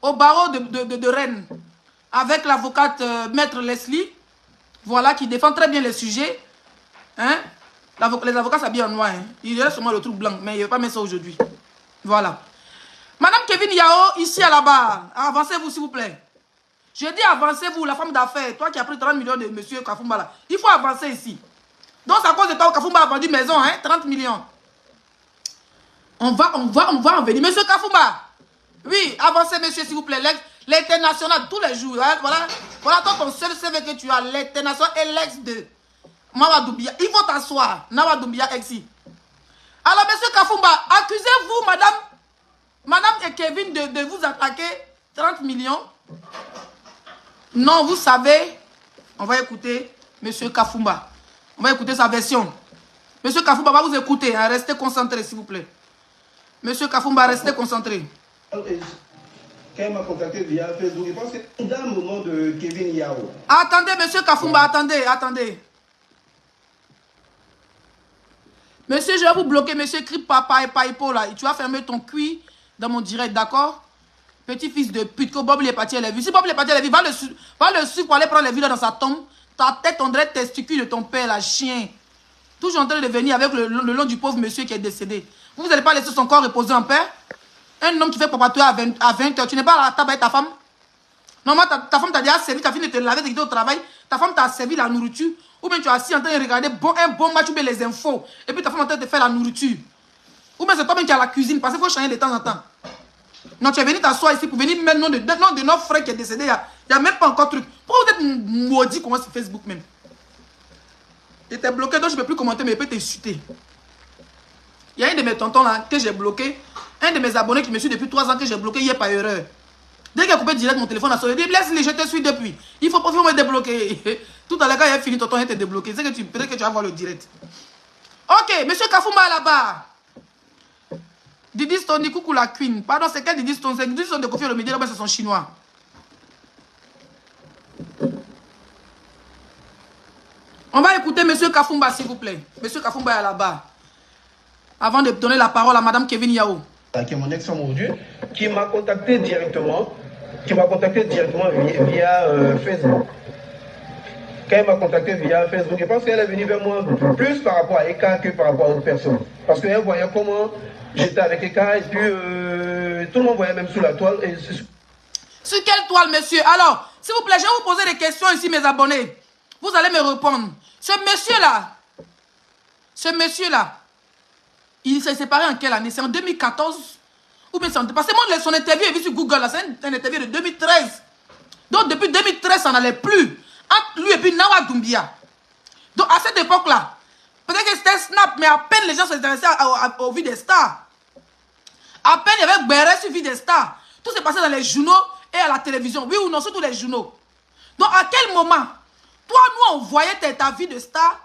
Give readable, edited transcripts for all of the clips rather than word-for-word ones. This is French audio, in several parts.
au barreau de Rennes, avec l'avocate Maître Leslie, voilà, qui défend très bien les sujets. Hein? Les avocats s'habillent en noir. Hein? Il reste seulement le truc blanc, mais il ne va pas mettre ça aujourd'hui. Voilà. Madame Kevin Yao, ici à la barre, avancez-vous s'il vous plaît. Je dis avancez-vous, la femme d'affaires, toi qui as pris 30 millions de monsieur Kafumba là. Il faut avancer ici. Donc c'est à cause de toi que Kafumba a vendu maison, hein, 30 millions. On va en venir. Monsieur Kafumba, oui, avancez monsieur s'il vous plaît. L'international tous les jours. Hein, voilà ton seul CV que tu as, l'international et l'ex de Nawa Doumbia. Il faut t'asseoir, Nawa Doumbia exi. Alors monsieur Kafumba, accusez-vous madame et Kevin de vous attaquer 30 millions. Non, vous savez, on va écouter monsieur Kafumba. On va écouter sa version. Monsieur Kafumba va vous écouter, hein, restez concentré s'il vous plaît. Monsieur Kafumba, restez concentré. Quand elle m'a contacté via Facebook, je pense que c'est dans le moment de Kevin Yao. Attendez, monsieur Kafumba, attendez. Monsieur, je vais vous bloquer, monsieur Crip Papa et Paipo là. Tu vas fermer ton cul dans mon direct, d'accord? Petit-fils de pute, que Bob est parti à la vie. Si Bob est parti à la vie, va le suivre pour aller prendre les vidéos dans sa tombe. Ta tête, on dirait testicule de ton père, la chien. Toujours en train de venir avec le nom du pauvre monsieur qui est décédé. Vous n'allez pas laisser son corps reposer en paix? Un homme qui fait papatouiller à 20 h, tu n'es pas à la table avec ta femme? Normalement, ta femme t'a déjà servi, ta fille de te laver, de quitter au travail. Ta femme t'a servi la nourriture. Ou bien tu es assis en train de regarder un bon match, ou bien les infos. Et puis ta femme est en train de faire la nourriture. Ou bien c'est toi-même qui as la cuisine, parce qu'il faut changer de temps en temps. Non, tu es venu t'asseoir ici pour venir mettre le nom de notre frère qui est décédé. Il n'y a même pas encore de truc. Pourquoi vous êtes maudit comment sur Facebook même? Il était bloqué, donc je ne peux plus commenter, mais il peut t'insulter. Il y a un de mes tontons là que j'ai bloqué. Un de mes abonnés qui me suit depuis 3 ans que j'ai bloqué hier par erreur. Dès qu'il a coupé direct mon téléphone, il dit laisse-les, je te suis depuis. Il faut me débloquer. Tout à l'heure, quand il a fini, tonton, il était débloqué. C'est que peut-être que tu vas voir le direct. Ok, monsieur Kafumba là-bas. Didi Stone dit coucou la queen. Pardon, c'est quel Didi Stone? C'est Didi Stone de Kofi Olomide, c'est son chinois. On va écouter monsieur Kafumba, s'il vous plaît. Monsieur Kafumba est là-bas. Avant de donner la parole à madame Kevin Yao. Qui est mon ex-femme aujourd'hui, qui m'a contacté directement via Facebook. Quand elle m'a contacté via Facebook, je pense qu'elle est venue vers moi plus par rapport à Eka que par rapport à d'autres personnes. Parce qu'elle voyait comment j'étais avec Eka et puis tout le monde voyait même sous la toile. Et... Sur quelle toile, monsieur? Alors, s'il vous plaît, je vais vous poser des questions ici, mes abonnés. Vous allez me répondre. Ce monsieur-là, il s'est séparé en quelle année? C'est en 2014? Ou bien c'est en... Parce que moi, son interview est vue sur Google, c'est un interview de 2013. Donc, depuis 2013, ça n'allait plus. Entre lui et puis Nawa Doumbia. Donc, à cette époque-là, peut-être que c'était Snap, mais à peine les gens s'intéressaient aux vies des stars. À peine il y avait Béret sur vie des stars. Tout s'est passé dans les journaux et à la télévision. Oui ou non, surtout les journaux. Donc, à quel moment, toi, nous, on voyait ta vie de star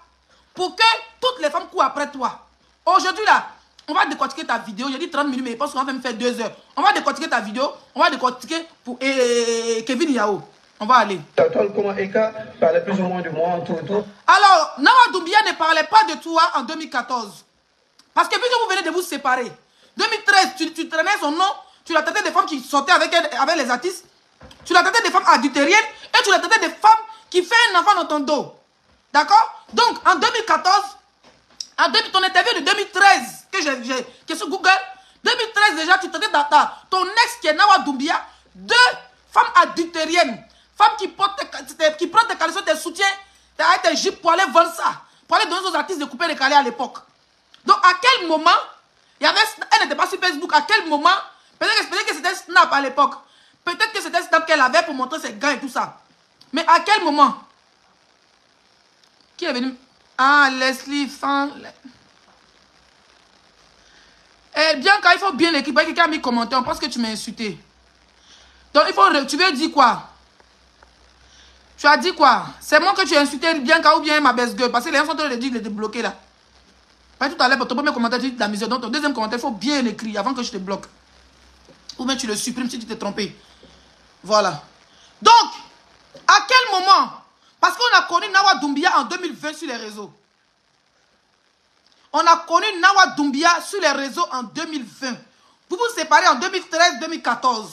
pour que toutes les femmes courent après toi? Aujourd'hui, là, on va décortiquer ta vidéo. J'ai dit 30 minutes, mais je pense qu'on va même faire 2 heures. On va décortiquer ta vidéo. On va décortiquer pour Kevin Yao. On va aller. Comment Eka parlait plus ou moins de moi, tout. Alors, Nawa Doumbia ne parlait pas de toi en 2014. Parce que vu que vous venez de vous séparer, 2013, tu traînais son nom, tu la traitais des femmes qui sortaient avec les artistes, tu la traitais des femmes adultériennes et tu la traitais des femmes qui font un enfant dans ton dos. D'accord? Donc, en 2014, ton interview de 2013, qui est sur Google, 2013 déjà, tu traitais ton ex qui est Nawa Doumbia, 2 femmes adultériennes, femmes qui prennent tes caleçons, tes soutiens, avec tes jupes pour aller vendre ça, pour aller donner aux artistes de couper les calais à l'époque. Donc, à quel moment, elle n'était pas sur Facebook, à quel moment, peut-être que c'était Snap à l'époque, peut-être que c'était Snap qu'elle avait pour montrer ses gants et tout ça. Mais à quel moment? Qui est venu? Ah, Leslie, fan. Bien, quand il faut bien l'écrire, quelqu'un a mis commentaire, on pense que tu m'as insulté. Donc, tu veux dire quoi? Tu as dit quoi? C'est moi que tu as insulté Bianca ou bien ma baisse gueule. Parce que les gens sont en train de dire de débloquer là. Pas tout à l'heure, pour ton premier commentaire, tu dis de la misère. Donc, ton deuxième commentaire, il faut bien l'écrire avant que je te bloque. Ou bien tu le supprimes si tu t'es trompé. Voilà. Donc, à quel moment? Parce qu'on a connu Nawa Doumbia en 2020 sur les réseaux. On a connu Nawa Doumbia sur les réseaux en 2020. Vous vous séparez en 2013-2014.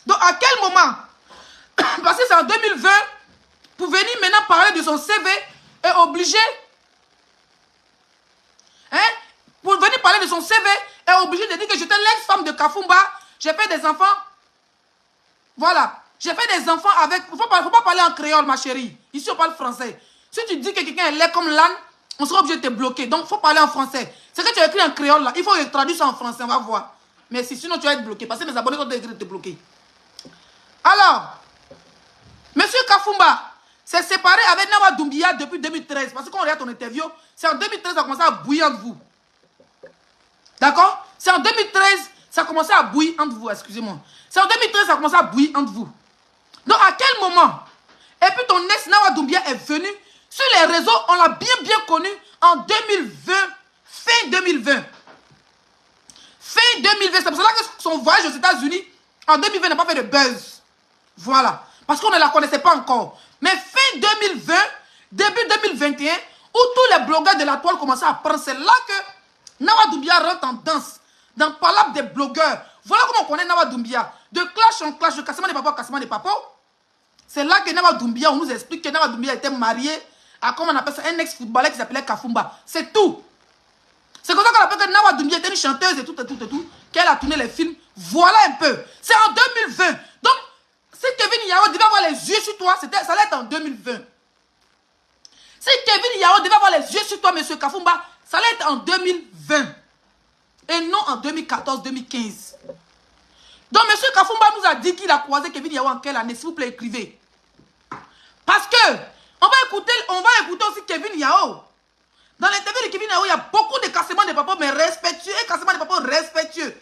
Donc, à quel moment? Parce que c'est en 2020, pour venir maintenant parler de son CV, est obligé. Hein? Pour venir parler de son CV, est obligé de dire que j'étais l'ex-femme de Kafumba. J'ai fait des enfants. Voilà. J'ai fait des enfants avec... Il ne faut pas parler en créole, ma chérie. Ici, on parle français. Si tu dis que quelqu'un est laid comme l'âne, on sera obligé de te bloquer. Donc, il faut parler en français. Ce que tu as écrit en créole, là, il faut traduire ça en français. On va voir. Mais sinon, tu vas être bloqué. Parce que mes abonnés sont écrits de te bloquer. Alors, Monsieur Kafumba s'est séparé avec Nawa Doumbia depuis 2013. Parce que quand on regarde ton interview, c'est en 2013 ça a commencé à bouillir entre vous. D'accord? C'est en 2013 ça a commencé à bouillir entre vous, excusez-moi. C'est en 2013 ça a commencé à bouillir entre vous. Donc à quel moment? Et puis ton ex Nawa Doumbia est venu sur les réseaux, on l'a bien connu en 2020, fin 2020. Fin 2020, c'est pour cela que son voyage aux États-Unis en 2020 n'a pas fait de buzz. Voilà. Parce qu'on ne la connaissait pas encore. Mais fin 2020, début 2021, où tous les blogueurs de la toile commençaient à prendre, c'est là que Nawa Doumbia rentre en danse. Dans le palabre des blogueurs. Voilà comment on connaît Nawa Doumbia. De clash en clash, de cassement des papas, cassement des papas. C'est là que Nawa Doumbia, on nous explique que Nawa Doumbia était marié à, comment on appelle ça, un ex-footballeur qui s'appelait Kafumba. C'est tout. C'est comme ça qu'on appelle que Nawa Doumbia était une chanteuse et tout, qu'elle a tourné les films. Voilà un peu. C'est en 2020. Donc, si Kevin Yao devait avoir les yeux sur toi, ça allait être en 2020. Si Kevin Yao devait avoir les yeux sur toi, monsieur Kafumba, ça allait être en 2020. Et non en 2014-2015. Donc, monsieur Kafumba nous a dit qu'il a croisé Kevin Yao en quelle année? S'il vous plaît, écrivez. Parce que, on va écouter aussi Kevin Yao. Dans l'interview de Kevin Yao, il y a beaucoup de cassements de papas, mais respectueux, et cassements de papas respectueux.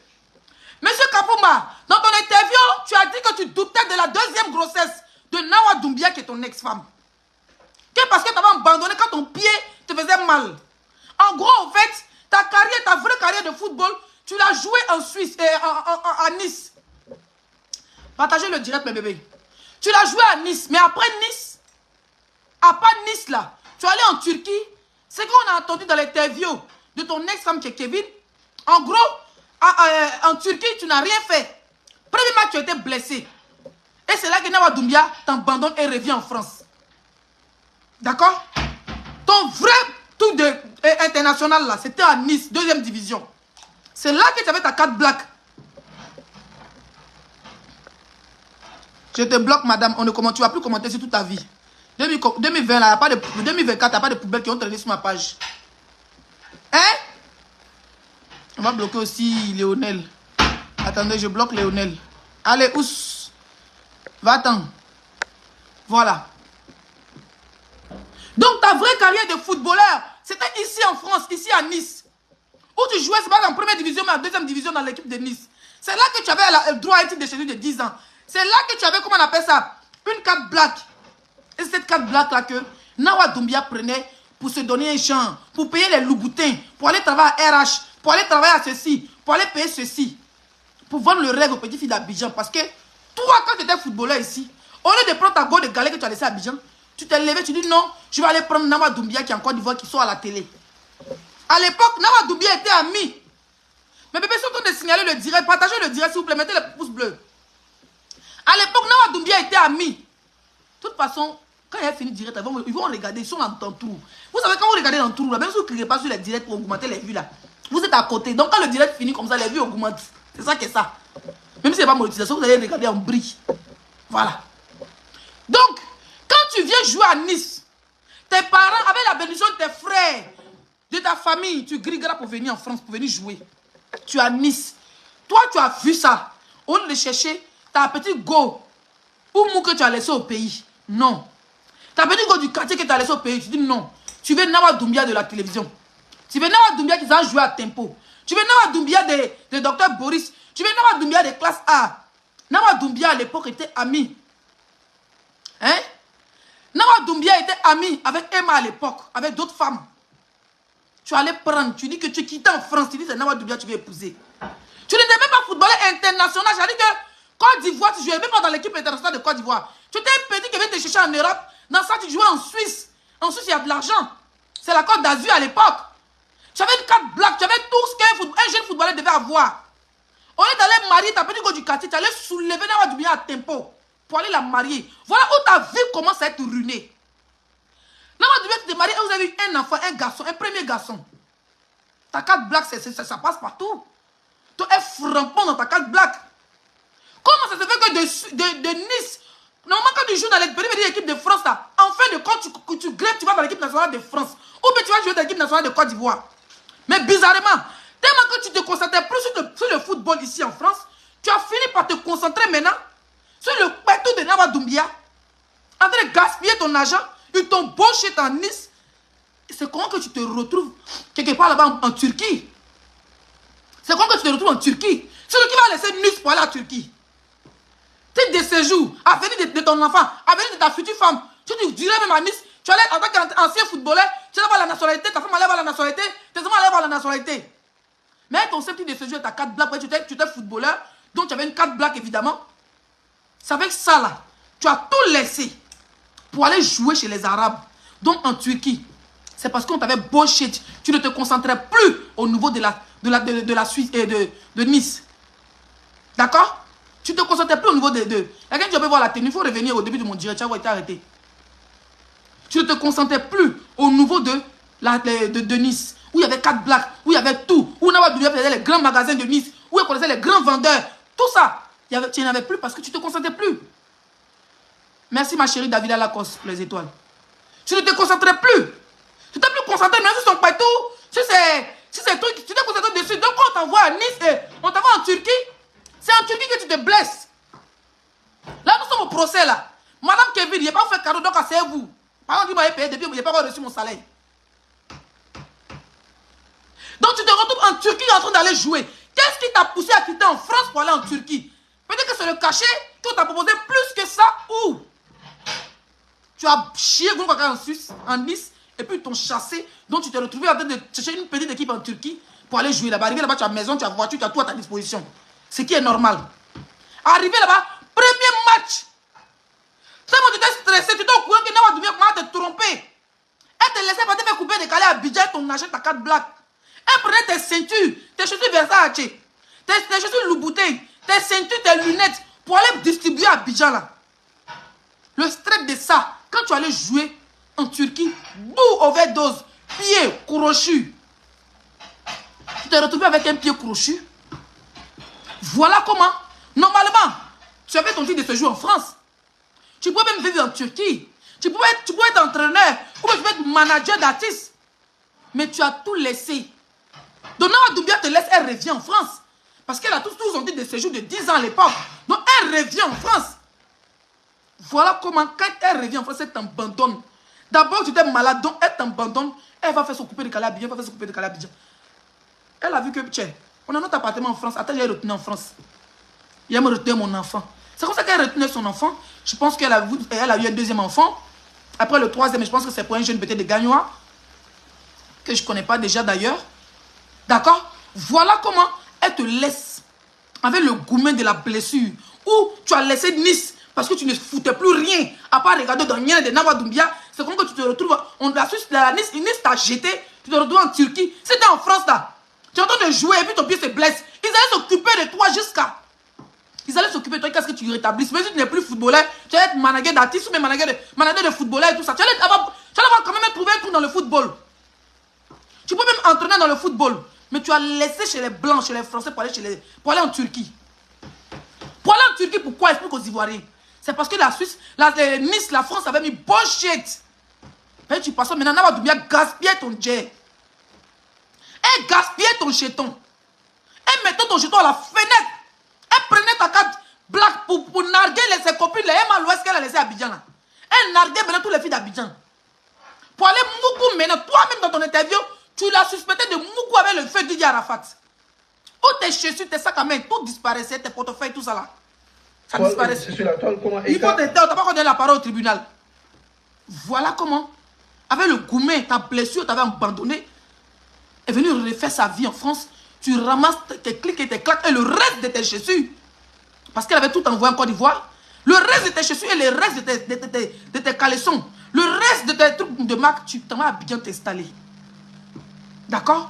Monsieur Kafumba, dans ton interview, tu as dit que tu doutais de la deuxième grossesse de Nawa Doumbia, qui est ton ex-femme. Parce que tu avais abandonné quand ton pied te faisait mal. En gros, en fait, ta vraie carrière de football, tu l'as joué en Suisse, à Nice. Partagez le direct, mes bébés. Tu l'as joué à Nice, mais après Nice, à part Nice là, tu es allé en Turquie. C'est qu'on a entendu dans l'interview de ton ex-femme qui est Kevin. En gros, en Turquie, tu n'as rien fait. Premier match, tu as été blessé. Et c'est là que Nawa Doumbia t'abandonne et revient en France. D'accord? Ton vrai truc international là, c'était à Nice, deuxième division. C'est là que tu avais ta carte black. Je te bloque, madame. Tu ne vas plus commenter sur toute ta vie. 2020, là, 2024, il n'y a pas de poubelles qui ont traîné sur ma page. Hein? On va bloquer aussi Léonel. Attendez, je bloque Léonel. Allez, ous. Va-t'en. Voilà. Donc, ta vraie carrière de footballeur, c'était ici en France, ici à Nice. Où tu jouais, c'est pas en première division, mais en deuxième division dans l'équipe de Nice. C'est là que tu avais le droit à un titre de chez lui de 10 ans. C'est là que tu avais, comment on appelle ça, une carte black. Et cette carte black là que Nawa Doumbia prenait pour se donner un champ, pour payer les louboutins, pour aller travailler à RH, pour aller travailler à ceci, pour aller payer ceci, pour vendre le rêve aux petites filles d'Abidjan. Parce que toi, quand tu étais footballeur ici, au lieu de prendre ta go de galets que tu as laissé à Abidjan, tu t'es levé, tu dis non, je vais aller prendre Nawa Doumbia qui est en Côte d'Ivoire, qui sort à la télé. À l'époque, Nawa Doumbia était ami. Mes bébés sont en train de signaler le direct. Partagez le direct, s'il vous plaît, mettez les pouces bleus. À l'époque, Nawa Doumbia était ami. De toute façon, quand il a fini direct, ils vont regarder, ils sont dans ton trou. Vous savez, quand vous regardez dans le trou, là, même si vous ne cliquez pas sur les directs pour augmenter les vues, là, vous êtes à côté. Donc, quand le direct finit comme ça, les vues augmentent. C'est ça qui est ça. Même si ce n'est pas monétisation, vous allez regarder en brille. Voilà. Donc, quand tu viens jouer à Nice, tes parents, avec la bénédiction de tes frères, de ta famille, tu grilleras pour venir en France, pour venir jouer. Tu es à Nice. Toi, tu as vu ça. Au lieu de chercher ta petite go ou mou que tu as laissé au pays. Non. Ta petite go du quartier que tu as laissé au pays, tu dis non. Tu veux Nawa Doumbia de la télévision. Tu veux Nawa Doumbia qui va jouer à tempo. Tu veux Nawa Doumbia de Dr Boris. Tu veux Nawa Doumbia de classe A. Nawa Doumbia à l'époque était ami. Hein? Nawa Doumbia était ami avec Emma à l'époque, avec d'autres femmes. Tu allais prendre, tu dis que tu quittes en France, tu dis que c'est Nawa Doumbia que tu veux épouser. Tu n'étais même pas footballeur international. J'ai dit que Côte d'Ivoire, tu ne jouais même pas dans l'équipe internationale de Côte d'Ivoire. Tu étais un petit qui venait te chercher en Europe. Dans ça, tu jouais en Suisse. En Suisse, il y a de l'argent. C'est la Côte d'Azur à l'époque. Tu avais une carte black, tu avais tout ce qu'un jeune footballeur devait avoir. Au lieu d'aller marier ta petite go du quartier, tu allais soulever Nawa Doumbia à tempo pour aller la marier. Voilà où ta vie commence à être ruinée. Nawa Doumbia, tu t'es marié et vous avez eu un enfant, un garçon, un premier garçon. Ta carte black, ça passe partout. Tu es frappant dans ta carte black. Comment ça se fait que de Nice, normalement quand tu joues dans les petites équipes de France, là, en fin de compte, tu grèves, tu vas dans l'équipe nationale de France. Ou bien tu vas jouer dans l'équipe nationale de Côte d'Ivoire. Mais bizarrement, tellement que tu te concentrais plus sur le football ici en France, tu as fini par te concentrer maintenant sur le pétou de Nawa Doumbia, en train de gaspiller ton argent, ils t'ont boché en Nice. C'est comment que tu te retrouves quelque part là-bas en Turquie. C'est comment que tu te retrouves en Turquie. C'est qui va laisser Nice pour aller en Turquie. Titre de séjour, à venir de ton enfant, à venir de ta future femme. Tu dirais même à Nice, tu allais en tant qu'ancien footballeur, tu allais voir la nationalité, ta femme allait voir la nationalité, tes enfants allaient voir la nationalité. Mais ton seul titre de séjour, ta carte black, tu étais footballeur, donc tu avais une carte black évidemment. C'est avec ça là, tu as tout laissé pour aller jouer chez les Arabes, donc en Turquie. C'est parce qu'on t'avait bullshit. Tu ne te concentrais plus au niveau de la Suisse et de Nice. D'accord? Tu ne te concentrais plus au niveau de... Quelqu'un qui veut voir la tenue, il faut revenir au début de mon direct. Tu as été arrêté. Tu ne te concentrais plus au niveau de Nice, où il y avait 4 blacks, où il y avait tout, où Nawa Doumbia faisait les grands magasins de Nice, où il connaissait les grands vendeurs. Tout ça, tu n'en avais plus parce que tu ne te concentrais plus. Merci ma chérie Davida Lacoste pour les étoiles. Tu ne te concentrais plus. Tu t'es plus concentré même sur son pétou, sur ces trucs, tu t'es concentré dessus. Donc quand on t'envoie à Nice et on t'envoie en Turquie, c'est en Turquie que tu te blesses. Là, nous sommes au procès là. Madame Kevin, il n'y a pas fait cadeau, donc c'est vous. Par exemple, il m'a payé depuis, il n'a pas reçu mon salaire. Donc tu te retrouves en Turquie en train d'aller jouer. Qu'est-ce qui t'a poussé à quitter en France pour aller en Turquie? Peut-être que c'est le cachet qu'on t'a proposé plus que ça ou tu as chié en Suisse, en Nice, et puis ils t'ont chassé. Donc tu t'es retrouvé en train de chercher une petite équipe en Turquie pour aller jouer là-bas. Arrivé là-bas, tu as maison, tu as voiture, tu as tout à ta disposition. Ce qui est normal. Arrivé là-bas, premier match. C'est moi, tu t'es stressé, tu t'es au courant que Nawa Doumbia comment te tromper. Elle te laissait pas te faire couper, décaler à Abidjan, ton achète ta carte black. Elle prenait tes ceintures, tes chaussures Versace, tes chaussures Louboutin, tes ceintures, tes lunettes, pour aller distribuer à Abidjan là. Le stress de ça, quand tu allais jouer en Turquie, bout overdose, pied crochu. Tu t'es retrouvé avec un pied crochu. Voilà comment, normalement, tu avais ton titre de séjour en France. Tu pouvais même vivre en Turquie. Tu pouvais être entraîneur, ou tu pouvais être manager d'artiste. Mais tu as tout laissé. Donc Nawa Doumbia te laisse, elle revient en France. Parce qu'elle a tous son titre de séjour de 10 ans à l'époque. Donc elle revient en France. Voilà comment, quand elle revient en France, elle t'abandonne. D'abord, tu étais malade, donc elle t'abandonne. Elle va faire s'occuper de Calabidjan, elle va faire s'occuper de Calabidjan. Elle a vu que, tiens, on a notre appartement en France. Attends, j'ai retenu en France. Il a me retenu mon enfant. C'est comme ça qu'elle retenait son enfant. Je pense qu'elle a eu un deuxième enfant. Après le troisième, je pense que c'est pour un jeune peut-être de Gagnois, que je ne connais pas déjà d'ailleurs. D'accord? Voilà comment elle te laisse avec le gourmet de la blessure. Ou tu as laissé Nice parce que tu ne foutais plus rien à part regarder dans rien de Nawa Doumbia. C'est comme que tu te retrouves, on la Suisse, Nice t'a jeté, tu te retrouves en Turquie. C'était en France là. Tu es en train de jouer et puis ton pied se blesse. Ils allaient s'occuper de toi jusqu'à... Ils allaient s'occuper de toi jusqu'à ce que tu rétablisses. Mais si tu n'es plus footballeur, tu vas être manager d'artiste ou même manager de footballeur et tout ça. Tu allais avoir quand même trouvé un truc dans le football. Tu peux même entraîner dans le football. Mais tu as laissé chez les Blancs, chez les Français pour aller en Turquie. Pour aller en Turquie, pourquoi? Explique aux Ivoiriens. C'est parce que la Suisse, Nice, la France avait mis bullshit. Et tu passes maintenant, Nawa Doumbia gaspiller ton jet. Elle gaspillait ton jeton. Elle mettait ton jeton à la fenêtre. Elle prenait ta carte black pour narguer ses copines, les M à l'ouest qu'elle a laissé à Abidjan. Elle narguait maintenant toutes les filles d'Abidjan. Pour aller Moukou maintenant, toi-même dans ton interview, tu l'as suspecté de Moukou avec le feu Didier Arafat. Où tes chaussures, tes sacs à main, tout disparaissait, tes portefeuilles, tout ça là. Ça disparaissait. Il faut t'aider, on t'a pas donné la parole au tribunal. Voilà comment, avec le gourmet, ta blessure, t'avais abandonné, est venu refaire sa vie en France. Tu ramasses tes clics et tes claques et le reste de tes chaussures. Parce qu'elle avait tout envoyé en Côte d'Ivoire. Le reste de tes chaussures et le reste de tes caleçons. Le reste de tes trucs de marque, tu t'en vas bien t'installer. D'accord?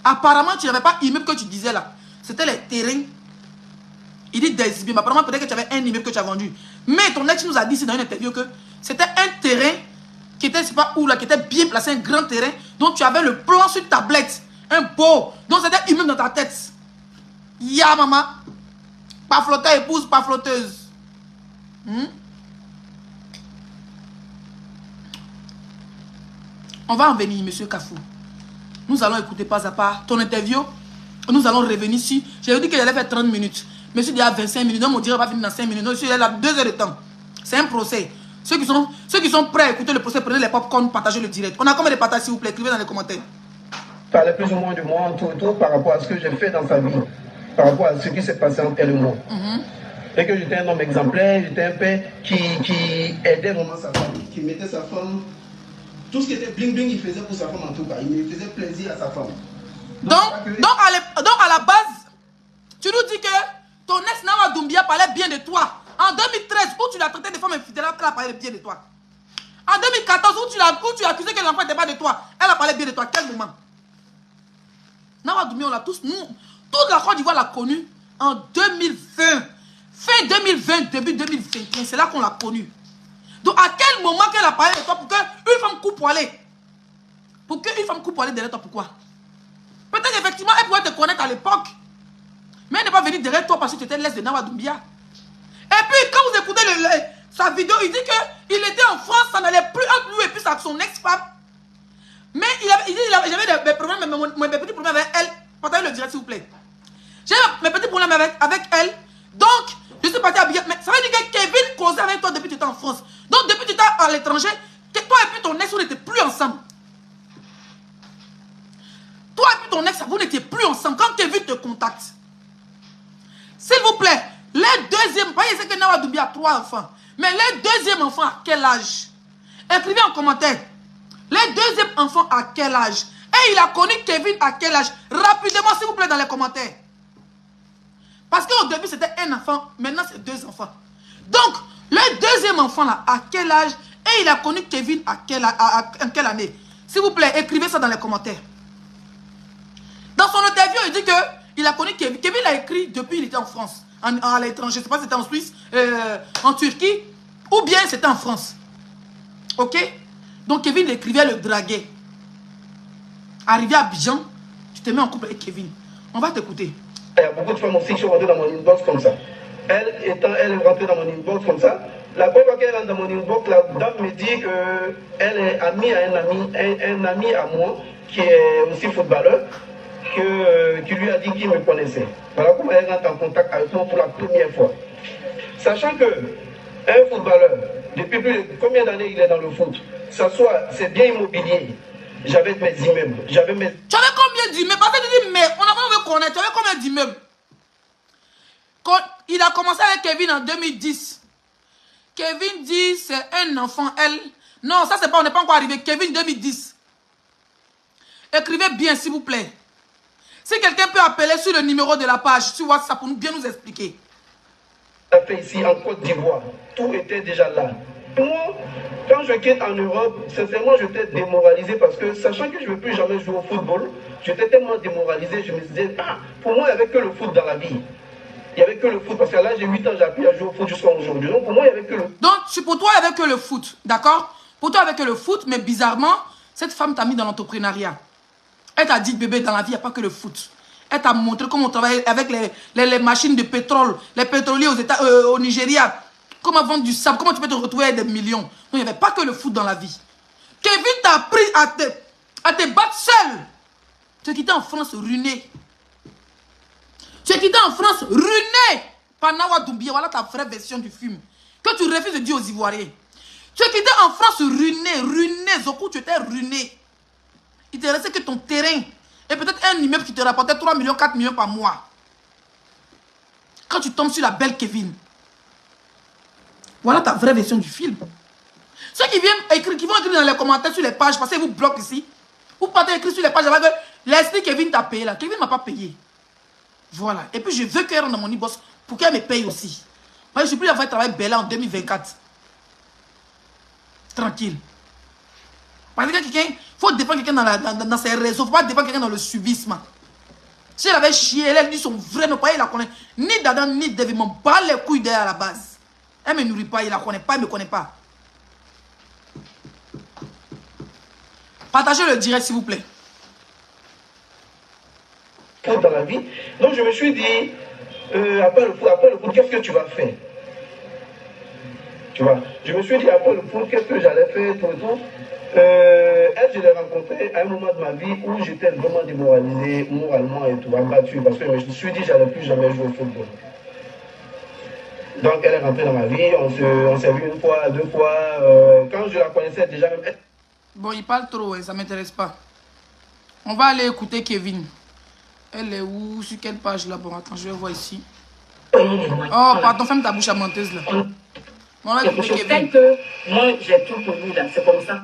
Apparemment, tu n'avais pas immeuble que tu disais là. C'était les terrains Il dit des immeubles. Apparemment, peut-être que tu avais un immeuble que tu as vendu. Mais ton ex nous a dit ici dans une interview que c'était un terrain qui était, je sais pas où là, qui était bien placé, un grand terrain, dont tu avais le plan sur tablette. Un beau. Donc c'était immeuble dans ta tête. Ya maman. Pas flotteur, épouse, pas flotteuse. On va en venir, monsieur Kafou. Nous allons écouter pas à pas ton interview. Nous allons revenir ici. J'ai dit qu'il allait faire 30 minutes. Monsieur dit à 25 minutes. Donc, on dirait va finir dans 5 minutes. Donc, il a 2 heures de temps. C'est un procès. Ceux qui sont prêts à écouter le procès, prenez les popcorn, partagez le direct. On a combien de partages, s'il vous plaît? Écrivez dans les commentaires. Parlait plus ou moins de moi en tout par rapport à ce que j'ai fait dans sa vie. Par rapport à ce qui s'est passé entre elle et moi. Et que j'étais un homme exemplaire, j'étais un père qui aidait vraiment sa femme, qui mettait sa femme. Tout ce qui était bling bling, il faisait pour sa femme en tout cas. Il me faisait plaisir à sa femme. Donc à la base, tu nous dis que ton ex Nawa Doumbia parlait bien de toi. En 2013, où tu l'as traité de femme infidèle, elle a parlé bien de toi. En 2014, où tu as accusé que l'enfant n'était pas de toi, elle a parlé bien de toi. Quel moment? Nawa Doumbia, on l'a tous, nous, toute la Côte d'Ivoire l'a connu en 2020. Fin 2020, début 2021, c'est là qu'on l'a connu. Donc à quel moment qu'elle a parlé de toi pour qu'une femme coupe pour aller? Pour qu'une femme coupe pour aller derrière toi, pourquoi? Peut-être effectivement elle pouvait te connaître à l'époque. Mais elle n'est pas venue derrière toi parce que tu étais l'aise de Nawa Doumbia. Et puis quand vous écoutez sa vidéo, il dit qu'il était en France, ça n'allait plus entre lui et puis son ex-femme. Mais j'avais des problèmes, mes petits problèmes avec elle. Partagez le direct s'il vous plaît. J'ai mes petits problèmes avec elle. Donc, je suis parti à Biarritz. Mais ça veut dire que Kevin causait avec toi depuis que tu étais en France. Donc, depuis que tu étais à l'étranger, toi et puis ton ex, vous n'étiez plus ensemble. Toi et puis ton ex, vous n'étiez plus ensemble. Quand Kevin te contacte, s'il vous plaît, les deuxièmes, pas c'est que Nawa Doumbia a 3 enfants. Mais les deuxièmes enfants, à quel âge? Écrivez en commentaire. Les deuxièmes enfants, à quel âge? Et il a connu Kevin à quel âge? Rapidement, s'il vous plaît, dans les commentaires. Parce qu'au début, c'était un enfant. Maintenant, c'est 2 enfants. Donc, le deuxième enfant, là, à quel âge? Et il a connu Kevin à quelle année? S'il vous plaît, écrivez ça dans les commentaires. Dans son interview, il dit qu'il a connu Kevin. Kevin l'a écrit depuis qu'il était en France. À l'étranger. Je ne sais pas si c'était en Suisse, en Turquie, ou bien c'était en France. Ok? Donc, Kevin l'écrivait, le draguait. Arrivé à Abidjan, tu te mets en couple avec Kevin. On va t'écouter. Il y a beaucoup de femmes aussi qui sont rentrées dans mon inbox comme ça. Elle est rentrée dans mon inbox comme ça. La première fois qu'elle rentre dans mon inbox, la dame me dit qu'elle est amie à un ami à moi qui est aussi footballeur, qui lui a dit qu'il me connaissait. Voilà comment elle rentre en contact avec moi pour la première fois. Sachant que un footballeur, depuis plus de combien d'années il est dans le foot, c'est bien immobilier. J'avais mes immeubles. Tu avais combien d'immeubles? Parce que tu dis, mais on a pas envie de connaître. Tu avais combien d'immeubles? Quand il a commencé avec Kevin en 2010. Kevin dit, c'est un enfant, elle. Non, ça c'est pas, on n'est pas encore arrivé. Kevin 2010. Écrivez bien, s'il vous plaît. Si quelqu'un peut appeler sur le numéro de la page, sur WhatsApp, pour bien nous expliquer. Fait ici en Côte d'Ivoire, tout était déjà là. Moi, quand je quitte en Europe, sincèrement, j'étais démoralisé parce que, sachant que je ne veux plus jamais jouer au football, j'étais tellement démoralisé, je me disais, pour moi, il n'y avait que le foot dans la vie. Il n'y avait que le foot, parce que là, j'ai 8 ans, j'ai appris à jouer au foot jusqu'à aujourd'hui. Donc, pour moi, il n'y avait que le foot. Donc, pour toi, il n'y avait que le foot, d'accord? Pour toi, il n'y avait que le foot, mais bizarrement, cette femme t'a mis dans l'entrepreneuriat. Elle t'a dit, bébé, dans la vie, il n'y a pas que le foot. Elle t'a montré comment on travaille avec les machines de pétrole, les pétroliers au Nigeria. Comment vendre du sable, comment tu peux te retrouver avec des millions. Donc, il n'y avait pas que le foot dans la vie. Kevin t'a appris à te battre seul. Tu es quitté en France ruiné. Tu es quitté en France ruiné par Nawa Doumbia. Voilà ta vraie version du film. Que tu refuses de dire aux Ivoiriens. Tu es quitté en France ruiné. Zoku, tu étais ruiné. Il te restait que ton terrain. Et peut-être un immeuble qui te rapportait 3 millions, 4 millions par mois. Quand tu tombes sur la belle Kevin. Voilà ta vraie version du film. Ceux qui viennent écrire, qui vont écrire dans les commentaires sur les pages, parce qu'ils vous bloquent ici. Vous partez écrire sur les pages avec l'esprit Kevin t'a payé là. Kevin ne m'a pas payé. Voilà. Et puis je veux qu'elle rentre dans mon e-boss pour qu'elle me paye aussi. Moi, je ne suis plus avoir travaillé Bella en 2024. Tranquille. Parce que quelqu'un, il faut défendre quelqu'un dans ses réseaux. Il ne faut pas défendre quelqu'un dans le suivisme. Si elle avait chié, elle dit son vrai nom, il la connaît. Ni d'Adam, ni d'Ève, il m'en bat les couilles derrière à la base. Elle ne me nourrit pas, il la connaît pas, il ne me connaît pas. Partagez le direct, s'il vous plaît. Dans la vie. Donc je me suis dit, après le foot, qu'est-ce que tu vas faire? Tu vois, je me suis dit après le foot, qu'est-ce que j'allais faire, tout. Elle, je l'ai rencontrée à un moment de ma vie où j'étais vraiment démoralisé, moralement et tout, abattu, parce que je me suis dit j'allais plus jamais jouer au football. Donc elle est rentrée dans ma vie, on s'est vu une fois, deux fois, quand je la connaissais déjà même. Bon, il parle trop, hein, ça ne m'intéresse pas. On va aller écouter Kevin. Elle est où? Sur quelle page là? Bon, attends, je vais voir ici. Oh, pardon, ferme ta bouche à menteuse là. On va écouter Kevin. Que moi, j'ai tout pour lui là, c'est comme ça.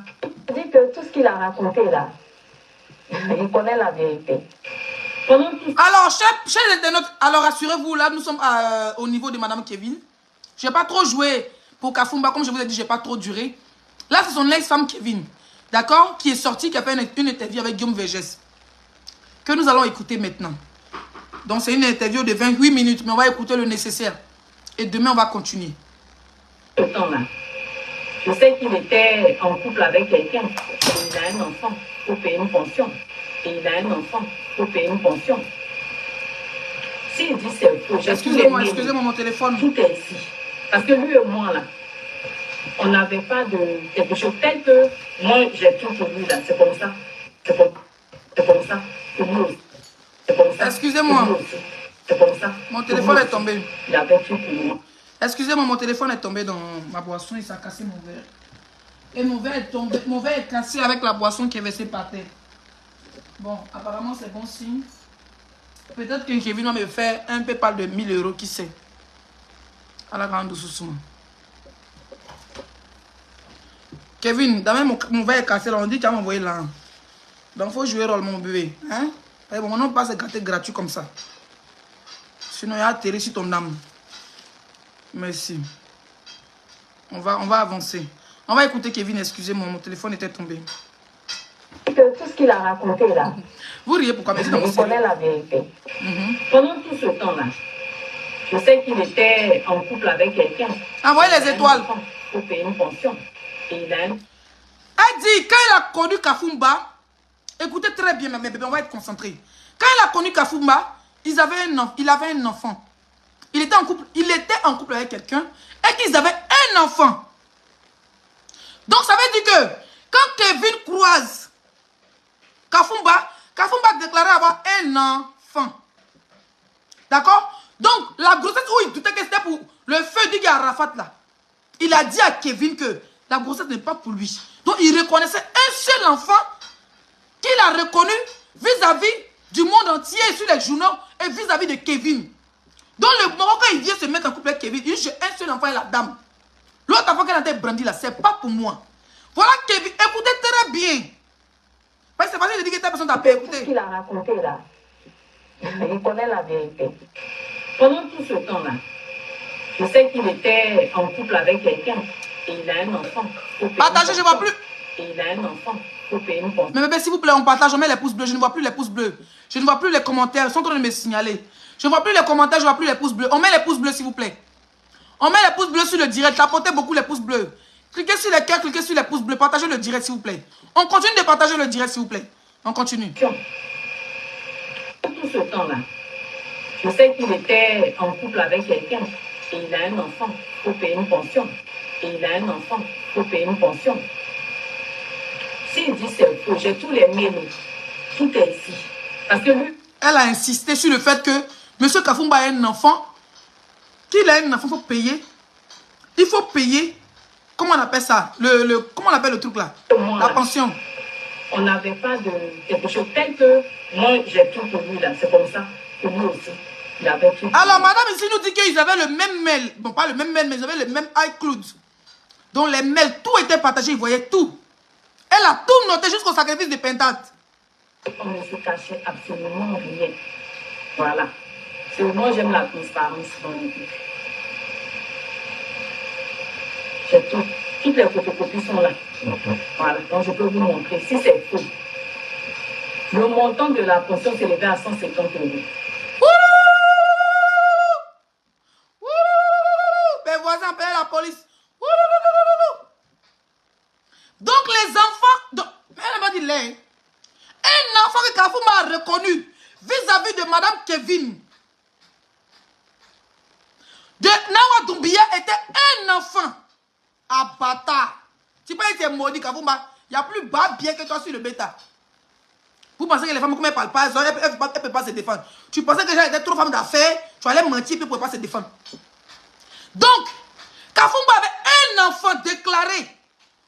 Il dit que tout ce qu'il a raconté là, il connaît la vérité. Alors, chers internautes, alors rassurez-vous, là, nous sommes au niveau de Madame Kevin. Je n'ai pas trop joué pour Kafumba, comme je vous ai dit, je n'ai pas trop duré. Là, c'est son ex-femme Kevin, d'accord, qui est sortie, qui a fait une interview avec Guillaume Vergès, que nous allons écouter maintenant. Donc, c'est une interview de 28 minutes, mais on va écouter le nécessaire. Et demain, on va continuer. Ce temps-là, je sais qu'il était en couple avec quelqu'un, et il a un enfant pour payer une pension. Et il a un enfant pour payer une pension. S'il dit c'est faux, excusez-moi, mon téléphone. Tout est ici. Parce que lui et moi, là, on n'avait pas de quelque chose tel que moi, j'ai tout pour lui, là. C'est comme ça. C'est comme ça. Pour lui aussi. C'est comme ça. Excusez-moi. C'est comme ça. Mon téléphone est tombé. Il avait tout pour moi. Excusez-moi, mon téléphone est tombé dans ma boisson et ça a cassé mon verre. Et mon verre est tombé, mon verre est cassé avec la boisson qui est versée par terre. Bon, apparemment c'est bon signe. Peut-être que Kevin va me faire un PayPal de 1000 €, qui sait. À la grande doucement. Kevin, d'abord mon verre est cassé, là, on dit qu'il va m'envoyer là. Donc il faut jouer rôle mon bébé. Hein? Et bon, on ne peut pas se gâter gratuit comme ça. Sinon il y a atterri sur ton âme. Merci. On va avancer. On va écouter Kevin, excusez-moi, mon téléphone était tombé. Que tout ce qu'il a raconté là, vous riez pourquoi? Mais il connaît la vérité. Pendant tout ce temps-là, je sais qu'il était en couple avec quelqu'un. Envoyez les étoiles. Pour payer une pension. Et il a un... Elle dit, quand il a connu Kafumba, écoutez très bien, mes bébés, on va être concentrés. Quand il a connu Kafumba, il avait un enfant. Il était en couple avec quelqu'un et qu'ils avaient un enfant. Donc ça veut dire que quand Kevin croise Kafumba déclarait avoir un enfant. D'accord? Donc la grossesse où il doutait que c'était pour le feu du gars Arafat là. Il a dit à Kevin que la grossesse n'est pas pour lui. Donc il reconnaissait un seul enfant qu'il a reconnu vis-à-vis du monde entier sur les journaux et vis-à-vis de Kevin. Donc le moment quand il vient se mettre en couple avec Kevin, il dit j'ai un seul enfant et la dame. L'autre enfant qu'elle a été brandi là, c'est pas pour moi. Voilà Kevin, écoutez très bien. Parce que c'est facile de dire que telle personne t'a pas écouté. Ce qu'il a raconté là, il connaît la vérité. Pendant tout ce temps-là, je sais qu'il était en couple avec quelqu'un et il a un enfant. Partagez, je ne vois plus. Et il a un enfant pour payer une pension. Mais bébé, s'il vous plaît, on partage, on met les pouces bleus. Je ne vois plus les pouces bleus. Je ne vois plus les commentaires. Ils sont en train de me signaler. Je ne vois plus les commentaires, je ne vois plus les pouces bleus. On met les pouces bleus, s'il vous plaît. On met les pouces bleus sur le direct. Tapotez beaucoup les pouces bleus. Cliquez sur les cœurs, cliquez sur les pouces bleus. Partagez le direct, s'il vous plaît. On continue de partager le direct, s'il vous plaît. On continue. Tout ce temps-là, je sais qu'il était en couple avec quelqu'un et il a un enfant pour payer une pension. Et il a un enfant pour payer une pension. S'il dit c'est faux, j'ai tous les mails. Tout est ici. Parce que lui... Elle a insisté sur le fait que M. Kafumba a un enfant. Qu'il a un enfant, il faut payer. Il faut payer. Comment on appelle ça? Comment on appelle le truc là? La pension. On n'avait pas de quelque chose tel que moi j'ai tout pour lui là. C'est comme ça. Pour lui aussi. Il avait tout. Alors madame ici nous dit qu'ils avaient le même mail. Bon, pas le même mail, mais ils avaient le même iCloud. Donc les mails, tout était partagé, ils voyaient tout. Elle a tout noté jusqu'au sacrifice de Pentate. On ne se cachait absolument rien. Voilà. Moi j'aime la transparence dans le couple. J'ai tout. Toutes les photocopies sont là. Voilà. Donc je peux vous montrer. Si c'est faux, Le montant de la pension s'élevait à 150 euros. Mes voisins appellent la police. Donc les enfants... Elle m'a dit, un enfant que Carrefour m'a reconnu vis-à-vis de Madame Kevin de Nawa Doumbia était un enfant à bâtard. Tu peux être maudit, Carrefour, il n'y a plus bas bien que toi sur le bêta. Vous pensez que les femmes, comme elles ne parlent pas, elles ne peuvent pas se défendre. Tu pensais que j'étais trop femme d'affaires, tu allais mentir, puis tu ne pouvais pas se défendre. Donc, Kafumba avait un enfant déclaré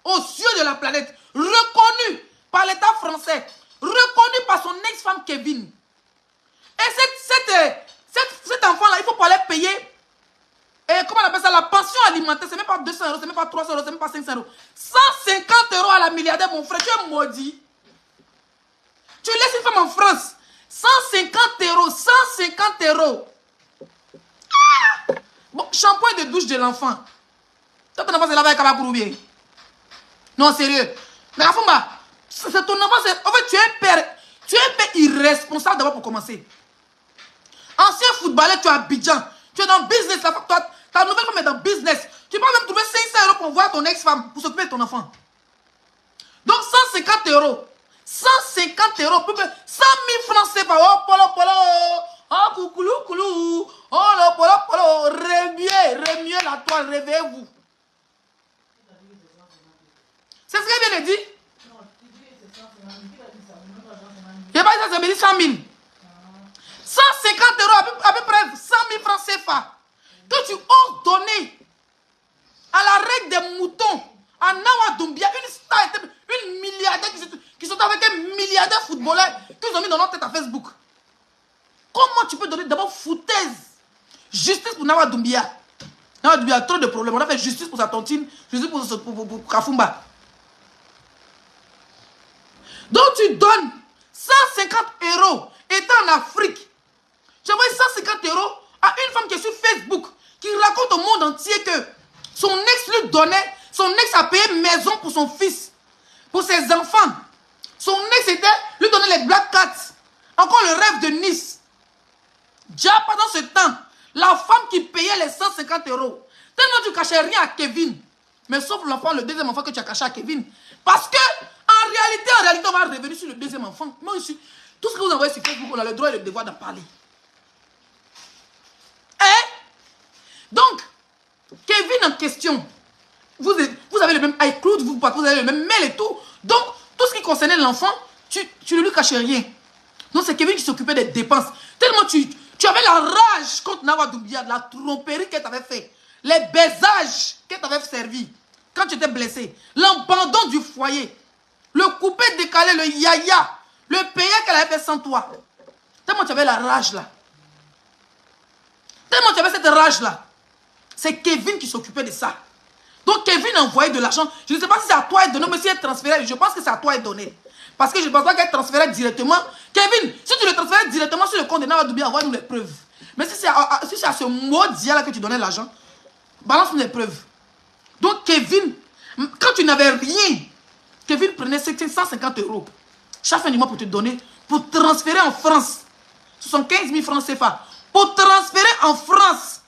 aux yeux de la planète, reconnu par l'État français, reconnu par son ex-femme Kevin. Et cet enfant-là, il faut pas aller payer, comment on appelle ça, la pension alimentaire, c'est même pas 200 euros, c'est même pas 300 euros, c'est même pas 500 euros. 150 euros à la milliardaire, mon frère, tu es maudit. Tu laisses une femme en France, 150 euros, 150 euros. Ah! Bon, shampoing de douche de l'enfant. Toi, ton enfant, c'est lavé avec Kaba bien. Non, sérieux. Mais Afumba, c'est ton enfant, en fait, tu es un père irresponsable d'abord pour commencer. Ancien footballeur, tu es à Abidjan. Tu es dans le business. Ta nouvelle femme est dans le business. Tu peux même trouver 500 euros pour voir ton ex-femme, pour s'occuper de ton enfant. Donc, 150 euros. 150 euros. 100 000 francs, c'est pas. Oh, polo, polo. Oh, coucoulou, coulou. Oh, le polo, polo. Remuez la toile, réveillez-vous. C'est ce qu'elle vient de dire? Il n'y a pas dit ça, c'est 100 000. 150 euros, à peu près 100 000 francs CFA. Que tu oses donner à la règle des moutons, à Nawa Doumbia, une star, une milliardaire qui sont avec un milliardaire footballeur qu'ils ont mis dans notre tête à Facebook. Comment tu peux donner d'abord foutaise? Justice pour Nawa Doumbia. Nawa Doumbia a trop de problèmes. On a fait justice pour sa tontine, justice pour Kafumba. Donc tu donnes 150 euros étant en Afrique. J'ai envoyé 150 euros à une femme qui est sur Facebook, qui raconte au monde entier que son ex lui donnait, son ex a payé maison pour son fils, pour ses enfants. Son ex lui donnait les Black Cats, encore le rêve de Nice. Déjà pendant ce temps, la femme qui payait les 150 euros, tellement tu cachais rien à Kevin, mais sauf l'enfant, le deuxième enfant que tu as caché à Kevin. Parce que, en réalité, on va revenir sur le deuxième enfant. Moi, tout ce que vous envoyez sur Facebook, on a le droit et le devoir d'en parler. Donc, Kevin en question, vous avez le même iCloud, vous avez le même mail et tout. Donc, tout ce qui concernait l'enfant, tu ne lui cachais rien. Donc, c'est Kevin qui s'occupait des dépenses. Tellement tu avais la rage contre Nawa Doumbia, la tromperie qu'elle t'avait fait, les baisages qu'elle t'avait servi quand tu étais blessé, l'abandon du foyer, le coupé décalé, le yaya, le payer qu'elle avait fait sans toi. Tellement tu avais la rage là. Tellement tu avais cette rage là. C'est Kevin qui s'occupait de ça. Donc Kevin envoyait de l'argent. Je ne sais pas si c'est à toi et donné, mais si elle transférait, je pense que c'est à toi et donné. Parce que je ne pense pas qu'elle transférait directement. Kevin, si tu le transférais directement sur le compte de Nawa Doumbia, envoie-nous les preuves. Mais si c'est à ce maudit là que tu donnais l'argent, balance-nous les preuves. Donc Kevin, quand tu n'avais rien, Kevin prenait 150 euros chaque fin du mois pour te donner, pour transférer en France. Ce sont 15 000 francs CFA. Pour transférer en France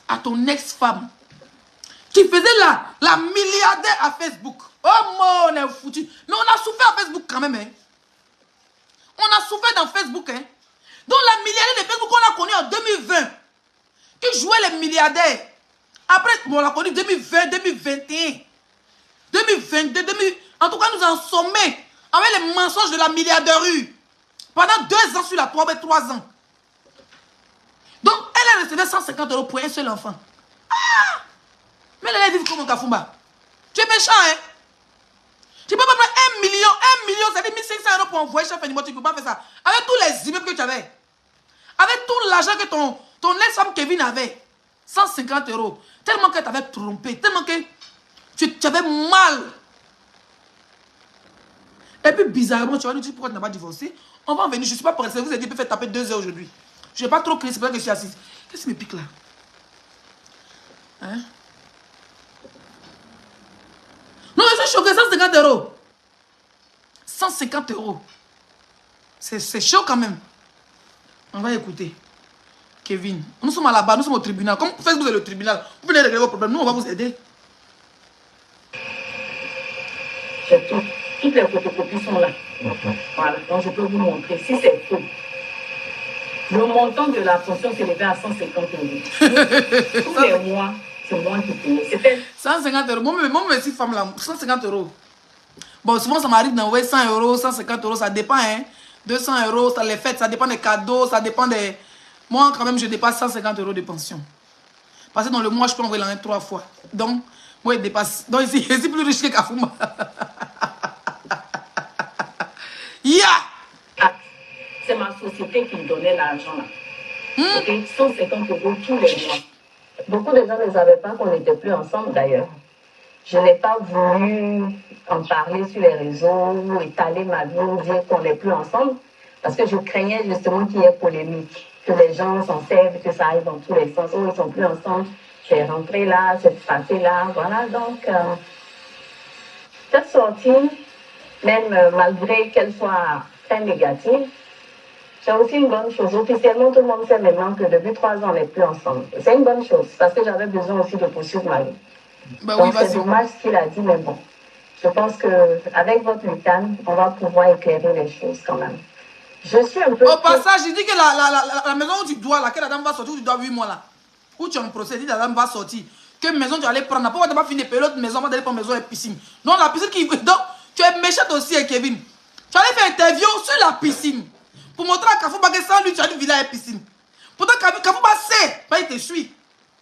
à ton ex-femme qui faisait la milliardaire à Facebook. Oh mon, on est foutu. Mais on a souffert à Facebook quand même. Hein. On a souffert dans Facebook. Hein. Donc la milliardaire de Facebook qu'on a connue en 2020, qui jouait les milliardaires. Après, bon, on l'a connue 2020, 2021, 2022, en tout cas nous en sommé avec les mensonges de la milliardairie. Pendant 2 ans sur la 3 ans. Donc, elle a recevé 150 euros pour un seul enfant. Ah! Mais elle a dit comme un Kafumba. Tu es méchant, hein? Tu peux pas prendre 1 million, ça fait 1500 euros pour envoyer chaque fin du mois. Tu ne peux pas faire ça. Avec tous les immeubles que tu avais. Avec tout l'argent que ton ex-femme Kevin avait. 150 euros. Tellement qu'elle t'avait trompé. Tellement que tu avais mal. Et puis, bizarrement, tu vas nous dire pourquoi tu n'as pas divorcé. On va en venir. Je ne suis pas pressé. Vous avez dit, peut faire taper 2 heures aujourd'hui. Je n'ai pas trop crié, c'est pour ça que je suis assise. Qu'est-ce qui me pique là? Hein? Non, je suis choqué, 150 euros. 150 euros. C'est chaud quand même. On va écouter. Kevin, nous sommes là-bas, nous sommes au tribunal. Comme Facebook est le tribunal, vous venez régler vos problèmes, nous on va vous aider. Toutes les photocopies sont là. Voilà, donc je peux vous montrer. Si c'est faux, le montant de la pension s'élevait à 150 €. Tous les mois, c'est moi qui payais. C'était 150 €. Moi, mes 6 femmes là, 150 €. Bon, souvent ça m'arrive d'envoyer 100 €, 150 €, ça dépend, hein. 200 €, ça les fêtes, ça dépend des cadeaux, ça dépend des... Moi, quand même, je dépasse 150 € de pension. Parce que dans le mois, je peux envoyer l'année 3 fois. Donc, moi, il dépasse. Donc, ici, je suis plus riche que Kafumba. C'est ma société qui me donnait l'argent là. Ok, 150 € tous les mois. Beaucoup de gens ne savaient pas qu'on n'était plus ensemble d'ailleurs. Je n'ai pas voulu en parler sur les réseaux ou étaler ma vie ou dire qu'on n'est plus ensemble parce que je craignais justement qu'il y ait polémique, que les gens s'en servent, que ça aille dans tous les sens. Oh, ils ne sont plus ensemble, c'est rentré là, c'est passé là, voilà. Donc, cette sortie, même malgré qu'elle soit très négative, c'est aussi une bonne chose. Officiellement, tout le monde sait maintenant que depuis 3 ans, on n'est plus ensemble. C'est une bonne chose parce que j'avais besoin aussi de poursuivre ma vie. Bah donc, oui, c'est dommage ce qu'il a dit, mais bon. Je pense qu'avec votre lutin, on va pouvoir éclairer les choses quand même. Je suis un peu... Au passage, il dit que la maison où tu dois, laquelle la dame va sortir, où tu dois 8 mois là, où tu es en procès, dit la dame va sortir. Quelle maison tu allais prendre? Pourquoi tu n'as pas fini de payer l'autre maison, on va aller prendre maison et piscine? Non, la piscine qui... Donc, tu es méchante aussi, Kevin. Tu allais faire interview sur la piscine. Pour montrer à Kafumba que sans lui, tu as une villa et piscine. Pourtant, Kafumba sait, bah, il te suit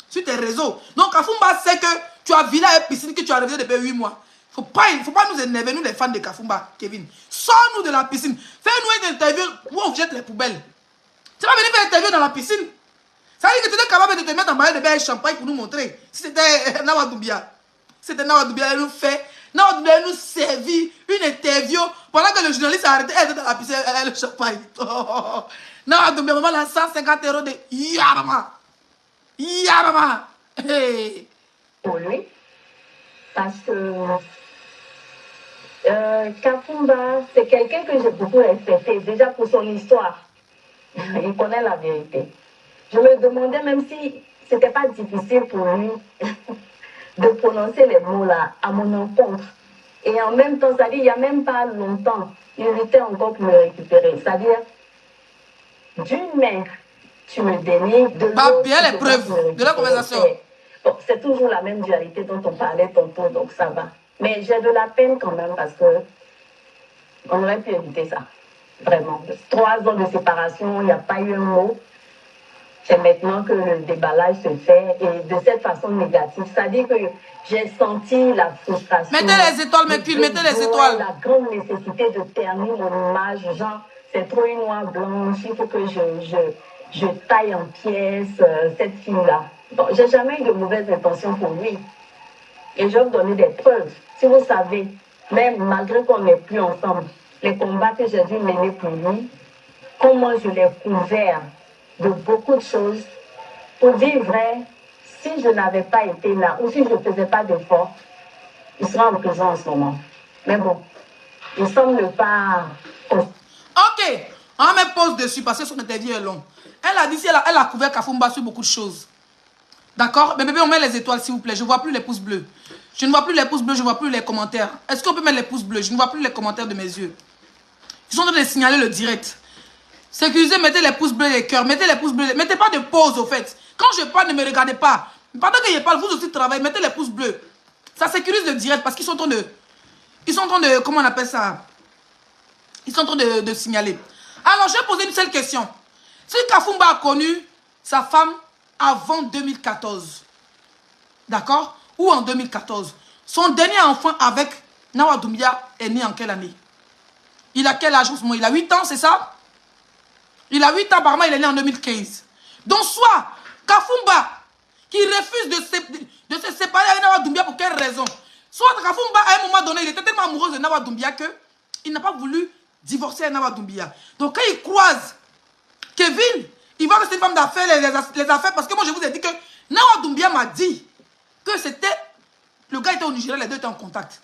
sur tes réseaux. Donc, Kafumba sait que tu as villa et piscine, que tu as révisé depuis 8 mois. Il ne faut pas nous énerver, nous les fans de Kafumba, Kevin. Sors-nous de la piscine. Fais-nous une interview où on jette les poubelles. Tu vas venir faire une interview dans la piscine. Ça veut dire que tu es capable de te mettre en maillot de bain et champagne pour nous montrer. Si c'était Nawa Doumbia. C'était Nawa Doumbia, elle nous fait. Nawa Doumbia nous servit une interview pendant que le journaliste a arrêté. Elle était dans la piscine, elle le champagne. Oh. Nawa Doumbia, maman, elle a 150 € de Yarama. Yarama. Hey. Pour lui, parce que Kafumba, c'est quelqu'un que j'ai beaucoup respecté, déjà pour son histoire. Il connaît la vérité. Je me demandais même si c'était pas difficile pour lui de prononcer les mots là à mon encontre. Et en même temps, ça dit, il n'y a même pas longtemps, il luttait encore pour me récupérer. C'est-à-dire, d'une main, tu me dénies, de l'autre, bien les preuves de la conversation. Bon, c'est toujours la même dualité dont on parlait tantôt, donc ça va. Mais j'ai de la peine quand même parce que on aurait pu éviter ça. Vraiment. 3 ans de séparation, il n'y a pas eu un mot. C'est maintenant que le déballage se fait et de cette façon négative. C'est-à-dire que j'ai senti la frustration. Mettez les étoiles, mettez les étoiles. La grande nécessité de ternir mon image. Genre, c'est trop une noire blanche, il faut que je taille en pièces cette fille-là. Bon, j'ai jamais eu de mauvaises intentions pour lui. Et je vais vous donner des preuves. Si vous savez, même malgré qu'on n'est plus ensemble, les combats que j'ai dû mener pour lui, comment je l'ai couvert de beaucoup de choses. Pour dire vrai, si je n'avais pas été là, ou si je ne faisais pas d'efforts, il serait en prison en ce moment. Mais bon, il semble pas... Ok, on met pause dessus parce que son interview est long. Elle a dit si elle a couvert Kafumba sur beaucoup de choses. D'accord? Mais bébé, on met les étoiles s'il vous plaît. Je ne vois plus les pouces bleus. Je ne vois plus les pouces bleus, je ne vois plus les commentaires. Est-ce qu'on peut mettre les pouces bleus? Je ne vois plus les commentaires de mes yeux. Ils sont en train de signaler le direct. Sécurisez, mettez les pouces bleus, les cœurs. Mettez les pouces bleus. Mettez pas de pause au fait. Quand je parle, ne me regardez pas. Pendant que je parle, vous aussi travaillez. Mettez les pouces bleus. Ça sécurise le direct parce qu'ils sont en train de... Ils sont en train de... Comment on appelle ça? Ils sont en train de signaler. Alors, je vais poser une seule question. Si Kafumba a connu sa femme avant 2014, d'accord? Ou en 2014, son dernier enfant avec Nawa Doumbia est né en quelle année? Il a quel âge en ce moment? Il a 8 ans, c'est ça? Il a 8 ans, apparemment, il est né en 2015. Donc, soit Kafumba, qui refuse de se séparer avec Nawa Doumbia pour quelle raison? Soit Kafumba, à un moment donné, il était tellement amoureux de Nawa Doumbia qu'il n'a pas voulu divorcer avec Nawa Doumbia. Donc, quand il croise Kevin, il voit que c'est une femme d'affaires, les affaires, parce que moi, je vous ai dit que Nawa Doumbia m'a dit que c'était... Le gars était au Nigeria, les deux étaient en contact.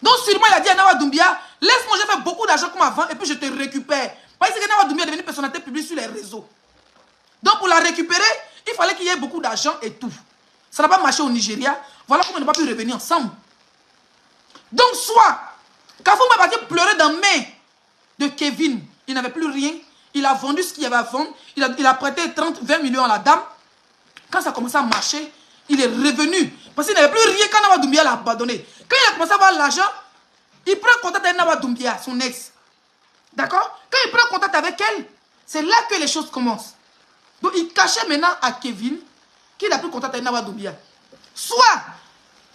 Donc, sûrement, il a dit à Nawa Doumbia, laisse-moi, j'ai fait beaucoup d'argent comme avant, et puis je te récupère. Parce que Nawa Doumbia est devenue personnalité publique sur les réseaux. Donc pour la récupérer, il fallait qu'il y ait beaucoup d'argent et tout. Ça n'a pas marché au Nigeria. Voilà pourquoi on n'a pas pu revenir ensemble. Donc soit, Kafumba va pleurer dans les mains de Kevin. Il n'avait plus rien. Il a vendu ce qu'il y avait à vendre. Il a prêté 20 millions à la dame. Quand ça a commencé à marcher, il est revenu. Parce qu'il n'avait plus rien quand Nawa Doumbia l'a abandonné. Quand il a commencé à avoir l'argent, il prend contact avec Nawa Doumbia, son ex. D'accord? Quand il prend contact avec elle, c'est là que les choses commencent. Donc il cachait maintenant à Kevin qu'il n'a plus contact avec Nawa Doumbia. Soit,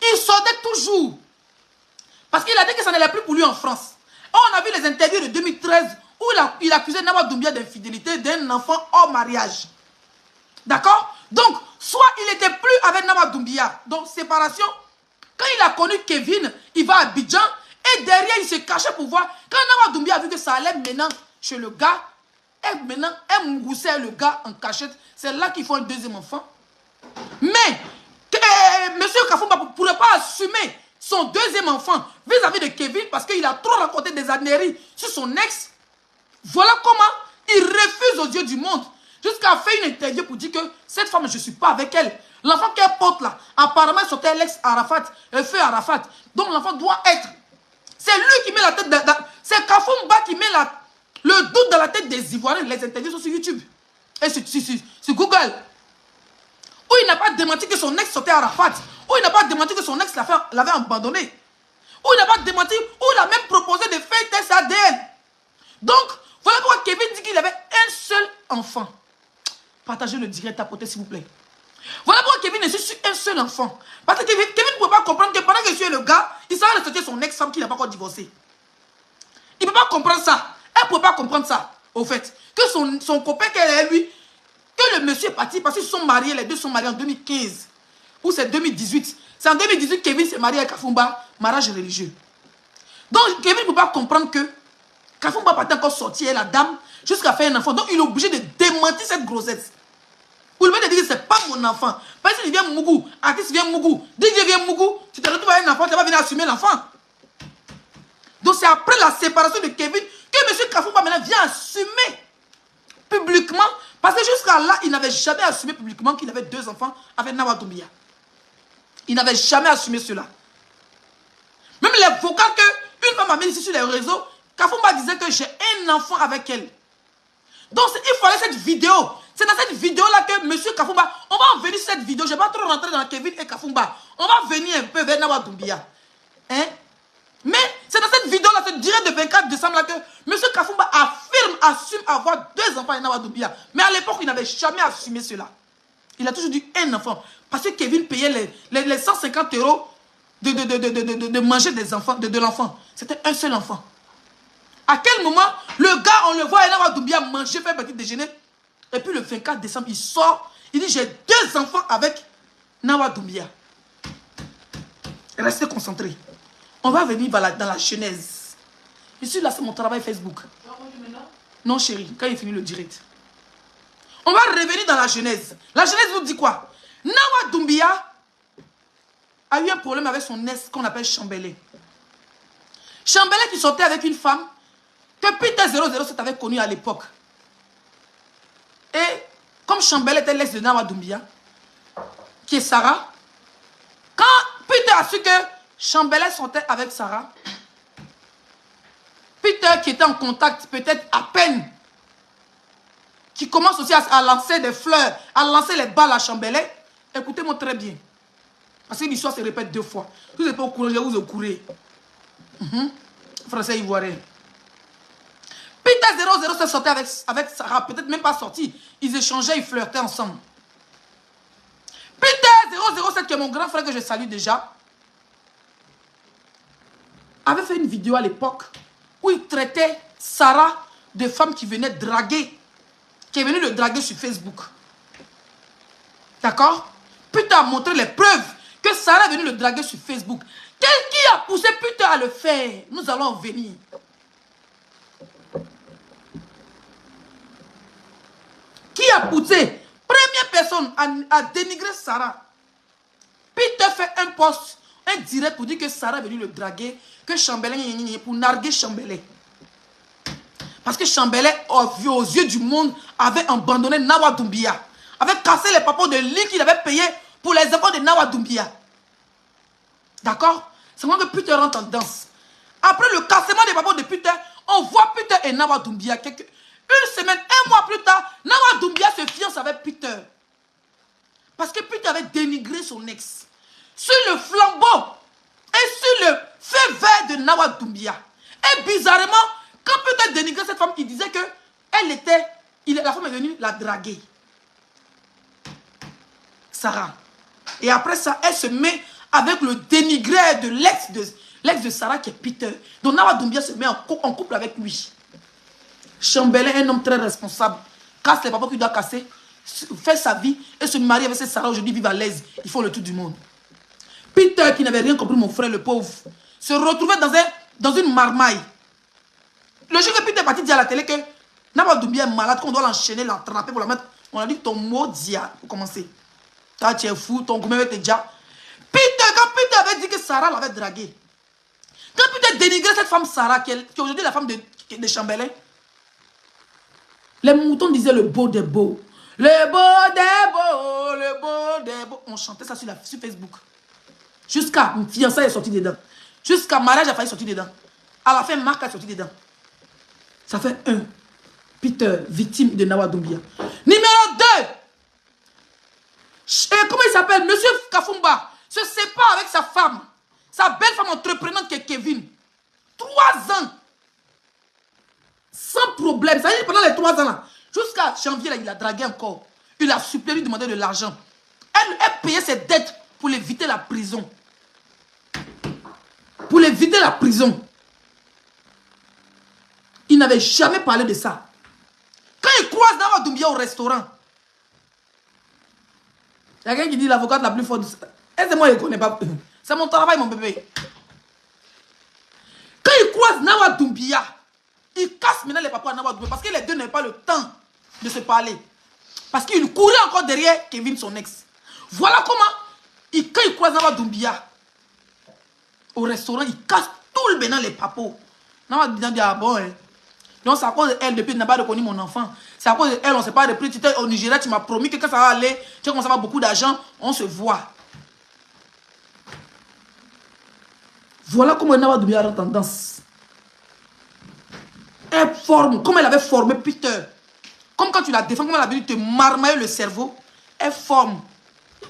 il sortait toujours. Parce qu'il a dit que ça n'allait plus pour lui en France. On a vu les interviews de 2013 où il accusait Nawa Doumbia d'infidélité d'un enfant hors mariage. D'accord? Donc, soit il n'était plus avec Nawa Doumbia, donc séparation. Quand il a connu Kevin, il va à Abidjan et derrière il se cachait pour voir. Quand Nawa Doumbia a vu que ça allait maintenant chez le gars, et maintenant elle moussait le gars en cachette, c'est là qu'il faut un deuxième enfant. Mais, monsieur Kafumba ne pourrait pas assumer son deuxième enfant vis-à-vis de Kevin parce qu'il a trop raconté des âneries sur son ex. Voilà comment il refuse aux yeux du monde. Jusqu'à faire une interview pour dire que cette femme, je ne suis pas avec elle. L'enfant qu'elle porte là, apparemment, c'était l'ex Arafat, le feu Arafat. Donc l'enfant doit être. C'est lui qui met la tête. C'est Kafumba qui met le doute dans la tête des Ivoiriens. Les interviews sont sur YouTube et sur Google. Où il n'a pas démenti que son ex sortait Arafat. Où il n'a pas démenti que son ex l'avait abandonné. Où il n'a pas démenti, où il a même proposé de faire un test ADN. Donc, voilà pourquoi Kevin dit qu'il avait un seul enfant. Partagez le direct à côté, s'il vous plaît. Voilà pourquoi Kevin est sur un seul enfant. Parce que Kevin ne pouvait pas comprendre que pendant que je suis le gars, il s'en ressorti son ex-femme qui n'a pas encore divorcé. Il ne peut pas comprendre ça. Elle ne pouvait pas comprendre ça, au fait. Que son copain qu'elle est lui, que le monsieur est parti, parce qu'ils sont mariés, les deux sont mariés en 2015. Ou c'est 2018. C'est en 2018 que Kevin s'est marié avec Kafumba, mariage religieux. Donc Kevin ne peut pas comprendre que Kafumba n'a pas encore sorti la dame jusqu'à faire un enfant. Donc il est obligé de démentir cette grossesse. Pour lui dire que ce n'est pas mon enfant. Parce qu'il vient Mougou, artiste vient Mougou, DJ vient Mougou, tu te retrouves avec un enfant, tu vas venir assumer l'enfant. Donc c'est après la séparation de Kevin que M. Kafumba maintenant vient assumer publiquement. Parce que jusqu'à là, il n'avait jamais assumé publiquement qu'il avait 2 enfants avec Nawa Doumbia. Il n'avait jamais assumé cela. Même les vocales qu'une femme a mis ici sur les réseaux, Kafumba disait que j'ai un enfant avec elle. Donc il fallait cette vidéo. C'est dans cette vidéo-là que M. Kafumba, on va en venir sur cette vidéo. Je ne vais pas trop rentrer dans Kevin et Kafumba. On va venir un peu vers Nawa Doumbia. Hein? Mais c'est dans cette vidéo-là, cette durée de 24 décembre-là que M. Kafumba assume avoir 2 enfants avec Nawa Doumbia. Mais à l'époque, il n'avait jamais assumé cela. Il a toujours dit un enfant. Parce que Kevin payait les 150 € de manger des enfants, de l'enfant. C'était un seul enfant. À quel moment, le gars, on le voit, Nawa Doumbia manger, faire petit déjeuner. Et puis le 24 décembre, il sort. Il dit, j'ai 2 enfants avec Nawa Doumbia. Restez concentrés. On va venir dans la genèse. Ici, là, c'est mon travail Facebook. Non, chérie, quand il finit le direct. On va revenir dans la genèse. La genèse vous dit quoi? Nawa Doumbia a eu un problème avec son ex qu'on appelle Chambelé. Chambelé qui sortait avec une femme que Peter 007 avait connue à l'époque. Et comme Chambelé était l'ex de Nawa Doumbia, qui est Sarah, quand Peter a su que Chambelé sortait avec Sarah, Peter qui était en contact peut-être à peine, qui commence aussi à lancer des fleurs, à lancer les balles à Chambelé. Écoutez-moi très bien. Parce que l'histoire se répète 2 fois. Vous n'êtes pas au courant, je vais vous au courant. Français ivoirien. Peter 007 sortait avec Sarah, peut-être même pas sorti. Ils échangeaient, ils flirtaient ensemble. Peter 007, qui est mon grand frère que je salue déjà, avait fait une vidéo à l'époque où il traitait Sarah de femme qui venait draguer, qui est venue le draguer sur Facebook. D'accord? Peter a montré les preuves que Sarah est venue le draguer sur Facebook. Qui a poussé Peter à le faire? Nous allons en venir. Qui a poussé? Première personne à dénigrer Sarah. Peter fait un post, un direct pour dire que Sarah est venue le draguer, que Chambelé, pour narguer Chambelé. Parce que Chambellet, aux yeux du monde, avait abandonné Nawa Doumbia. Avait cassé les papiers de lit qu'il avait payé pour les enfants de Nawa Doumbia. D'accord? C'est moi que Peter rentre en danse. Après le cassement des papiers de Peter, on voit Peter et Nawa Doumbia. Une semaine, un mois plus tard, Nawa Doumbia se fiance avec Peter. Parce que Peter avait dénigré son ex. Sur le flambeau et sur le feu vert de Nawa Doumbia. Et bizarrement, quand Peter dénigrait cette femme, il disait que la femme est venue la draguer. Sarah. Et après ça, elle se met avec le dénigré de l'ex de Sarah qui est Peter. Donc Nawa Doumbia se met en couple avec lui. Chambellet, un homme très responsable, casse les papas qu'il doit casser, fait sa vie et se marie avec cette Sarah aujourd'hui, vive à l'aise. Ils font le tour du monde. Peter, qui n'avait rien compris, mon frère, le pauvre, se retrouvait dans une marmaille. Le jour que Peter est parti dire à la télé que Nawa Doumbia est malade, qu'on doit l'enchaîner, l'attraper pour la mettre, on a dit ton mot dia pour commencer. Toi, tu es fou, ton gourmet était déjà. Quand Peter avait dit que Sarah l'avait dragué, quand Peter dénigrait cette femme Sarah, qui est aujourd'hui la femme de Chambellet, les moutons disaient le beau des beaux. Le beau des beaux, le beau des beaux. On chantait ça sur Facebook. Jusqu'à une fiançaille est sortie dedans. Jusqu'à mariage a failli sortir dedans. À la fin, Marc a sorti dedans. Ça fait 1. Peter, victime de Nawa Doumbia. Numéro 2. Comment il s'appelle? Monsieur Kafumba se sépare avec sa femme. Sa belle femme entreprenante qui est Kevin. 3 ans. Sans problème. Ça veut dire pendant les 3 ans là. Jusqu'à janvier là, il a dragué encore. Il a supplié, lui demander de l'argent. Elle payait ses dettes pour éviter la prison. Pour éviter la prison. Il n'avait jamais parlé de ça. Quand il croise Nawa Doumbia au restaurant, il y a quelqu'un qui dit l'avocate la plus forte. Et c'est moi, je ne connais pas. C'est mon travail, mon bébé. Quand il croise Nawa Doumbia, il casse maintenant les papas à Nawa Doumbia parce que les deux n'avaient pas le temps de se parler. Parce qu'il courait encore derrière Kevin, son ex. Voilà comment, quand il croise Nawa Doumbia au restaurant, il casse tout le bénin les papos. Nawa Doumbia dit, ah bon, hein. Donc c'est à cause d'elle, depuis, tu n'as pas reconnu mon enfant. C'est à cause d'elle, on ne s'est pas repris. Tu étais au Nigeria, tu m'as promis que quand ça va aller, tu vas commencer à avoir beaucoup d'argent, on se voit. Voilà comment Nawa Doumbia a tendance. Elle forme, comme elle avait formé Peter. Comme quand tu la défends, comme elle a voulu te marmailler le cerveau, elle forme.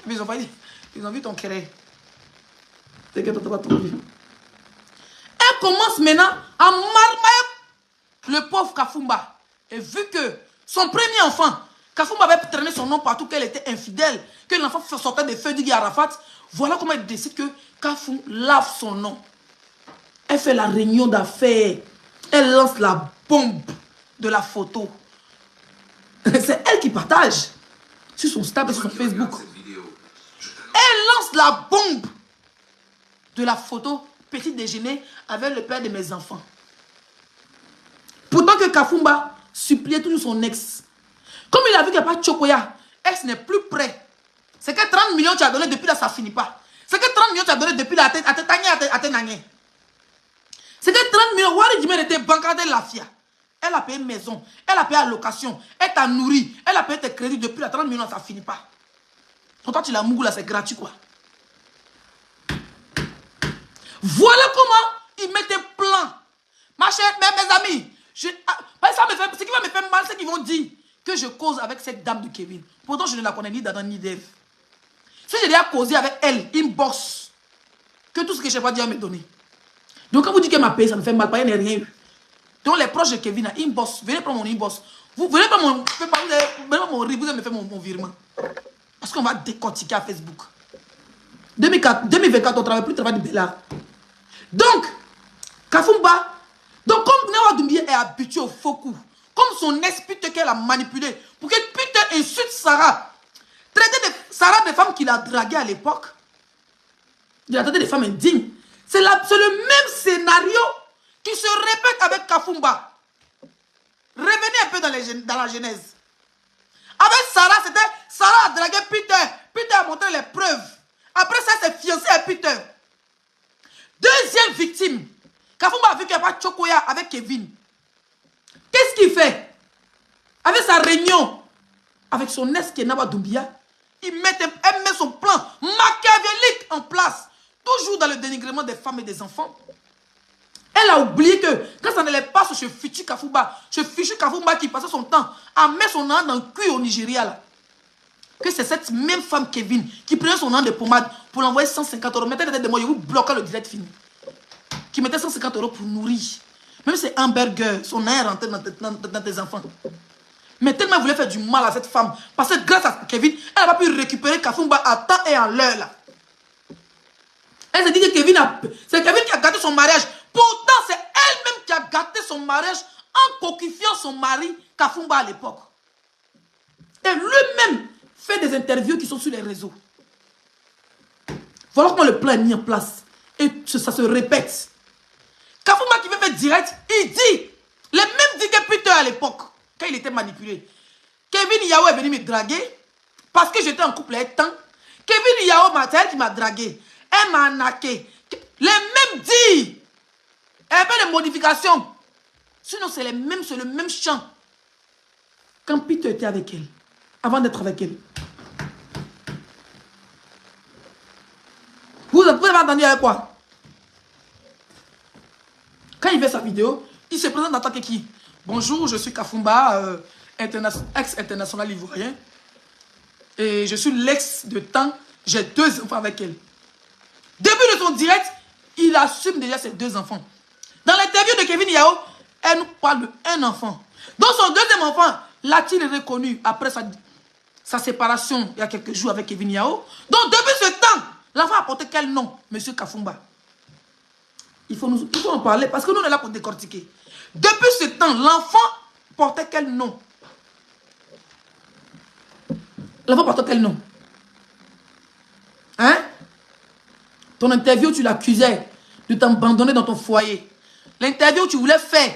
Mais ils ont vu ton créé. T'inquiète, t'as pas tout vu. Elle commence maintenant à marmailler le pauvre Kafumba. Et vu que son premier enfant, Kafumba avait traîné son nom partout, qu'elle était infidèle, que l'enfant sortait des feux d'Iggy Arafat, voilà comment elle décide que Kafum lave son nom. Elle fait la réunion d'affaires. Elle lance la bombe de la photo. C'est elle qui partage sur son stable et sur son Facebook. Elle lance la bombe de la photo petit déjeuner avec le père de mes enfants. Pourtant que Kafumba suppliait toujours son ex. Comme il a vu qu'il n'y a pas de Chokoya, ex n'est plus prêt. C'est que 30 millions tu as donné depuis là, ça ne finit pas. C'est que 30 millions tu as donné depuis là, à te nagner. C'est que 30 millions, Wari Djimé était bancardé la FIA. Elle a payé maison, elle a payé la location, elle t'a nourri, elle a payé tes crédits depuis là, 30 millions, ça ne finit pas. Pourtant tu l'as mougou là, c'est gratuit quoi. Voilà comment il met des plans. Ma chère, mes amis, ce qui va me faire mal, c'est qu'ils vont dire que je cause avec cette dame de Kevin. Pourtant, je ne la connais ni d'Adam ni d'Ève. Si j'ai déjà causé avec elle, inbox, que tout ce que je n'ai pas dit à me donner. Donc, quand vous dites qu'elle m'a payé, ça me fait mal, pas, il n'y a rien eu. Donc, les proches de Kevin, inbox, venez prendre mon inbox. Vous venez prendre mon riz, vous allez me faire mon virement. Parce qu'on va décortiquer à Facebook. 2024, on ne travaille plus, on travaille de Bellard. Donc, Kafumba, donc comme Nawa Doumbia est habitué au faux coup, comme son esprit qu'elle a manipulé, pour que Peter insulte Sarah, traiter Sarah des femmes qu'il a draguées à l'époque, il a traité des femmes indignes. C'est le même scénario qui se répète avec Kafumba. Revenez un peu dans la genèse. Avec Sarah, c'était Sarah a dragué Peter. Peter a montré les preuves. Après ça, c'est fiancé à Peter. Deuxième victime. Kafumba a vu qu'il n'y a pas de Chokoya avec Kevin. Que Qu'est-ce qu'il fait? Avec sa réunion, avec son ex Kenaba Doumbia, elle met son plan machiavélique en place, toujours dans le dénigrement des femmes et des enfants. Elle a oublié que quand ça n'allait pas sur ce fichu Kafumba qui passait son temps à mettre son nom dans le cul au Nigeria, là, que c'est cette même femme Kevin qui prenait son nom de pommade pour l'envoyer 150 €. Mettez la tête de moi, je vous bloque le direct fini. Qui mettait 150 € pour nourrir. Même si c'est un burger, son nom est rentré dans tes enfants. Mais tellement elle voulait faire du mal à cette femme, parce que grâce à Kevin, elle n'a pas pu récupérer Kafumba à temps et en l'heure là. Elle s'est dit que c'est Kevin qui a gâté son mariage. Pourtant, c'est elle-même qui a gâté son mariage en coquifiant son mari Kafumba à l'époque. Et lui-même fait des interviews qui sont sur les réseaux. Voilà comment le plan est mis en place. Et ça se répète. Kafumba qui veut faire direct, il dit, les mêmes digaputeurs à l'époque, quand il était manipulé. Kevin Yao est venu me draguer parce que j'étais en couple avec tant. Kevin Yao, c'est elle qui m'a dragué. Elle m'a arnaqué. Les mêmes dits. Elle fait des modifications. Sinon, c'est le même chant. Quand Peter était avec elle, avant d'être avec elle. Vous avez entendu avec quoi? Quand il fait sa vidéo, il se présente en tant que qui? Bonjour, je suis Kafumba, ex-international ivoirien. Et je suis l'ex de temps. J'ai 2 enfants avec elle. Début de son direct, il assume déjà ses 2 enfants. Dans l'interview de Kevin Yao, elle nous parle d'1 enfant. Donc son 2e enfant, l'a-t-il reconnu après sa séparation il y a quelques jours avec Kevin Yao? Donc depuis ce temps, l'enfant a porté quel nom, Monsieur Kafumba? Il faut en parler parce que nous on est là pour décortiquer. Depuis ce temps, l'enfant portait quel nom? L'enfant portait quel nom? Hein? Ton interview, tu l'accusais de t'abandonner dans ton foyer. L'interview, tu voulais faire.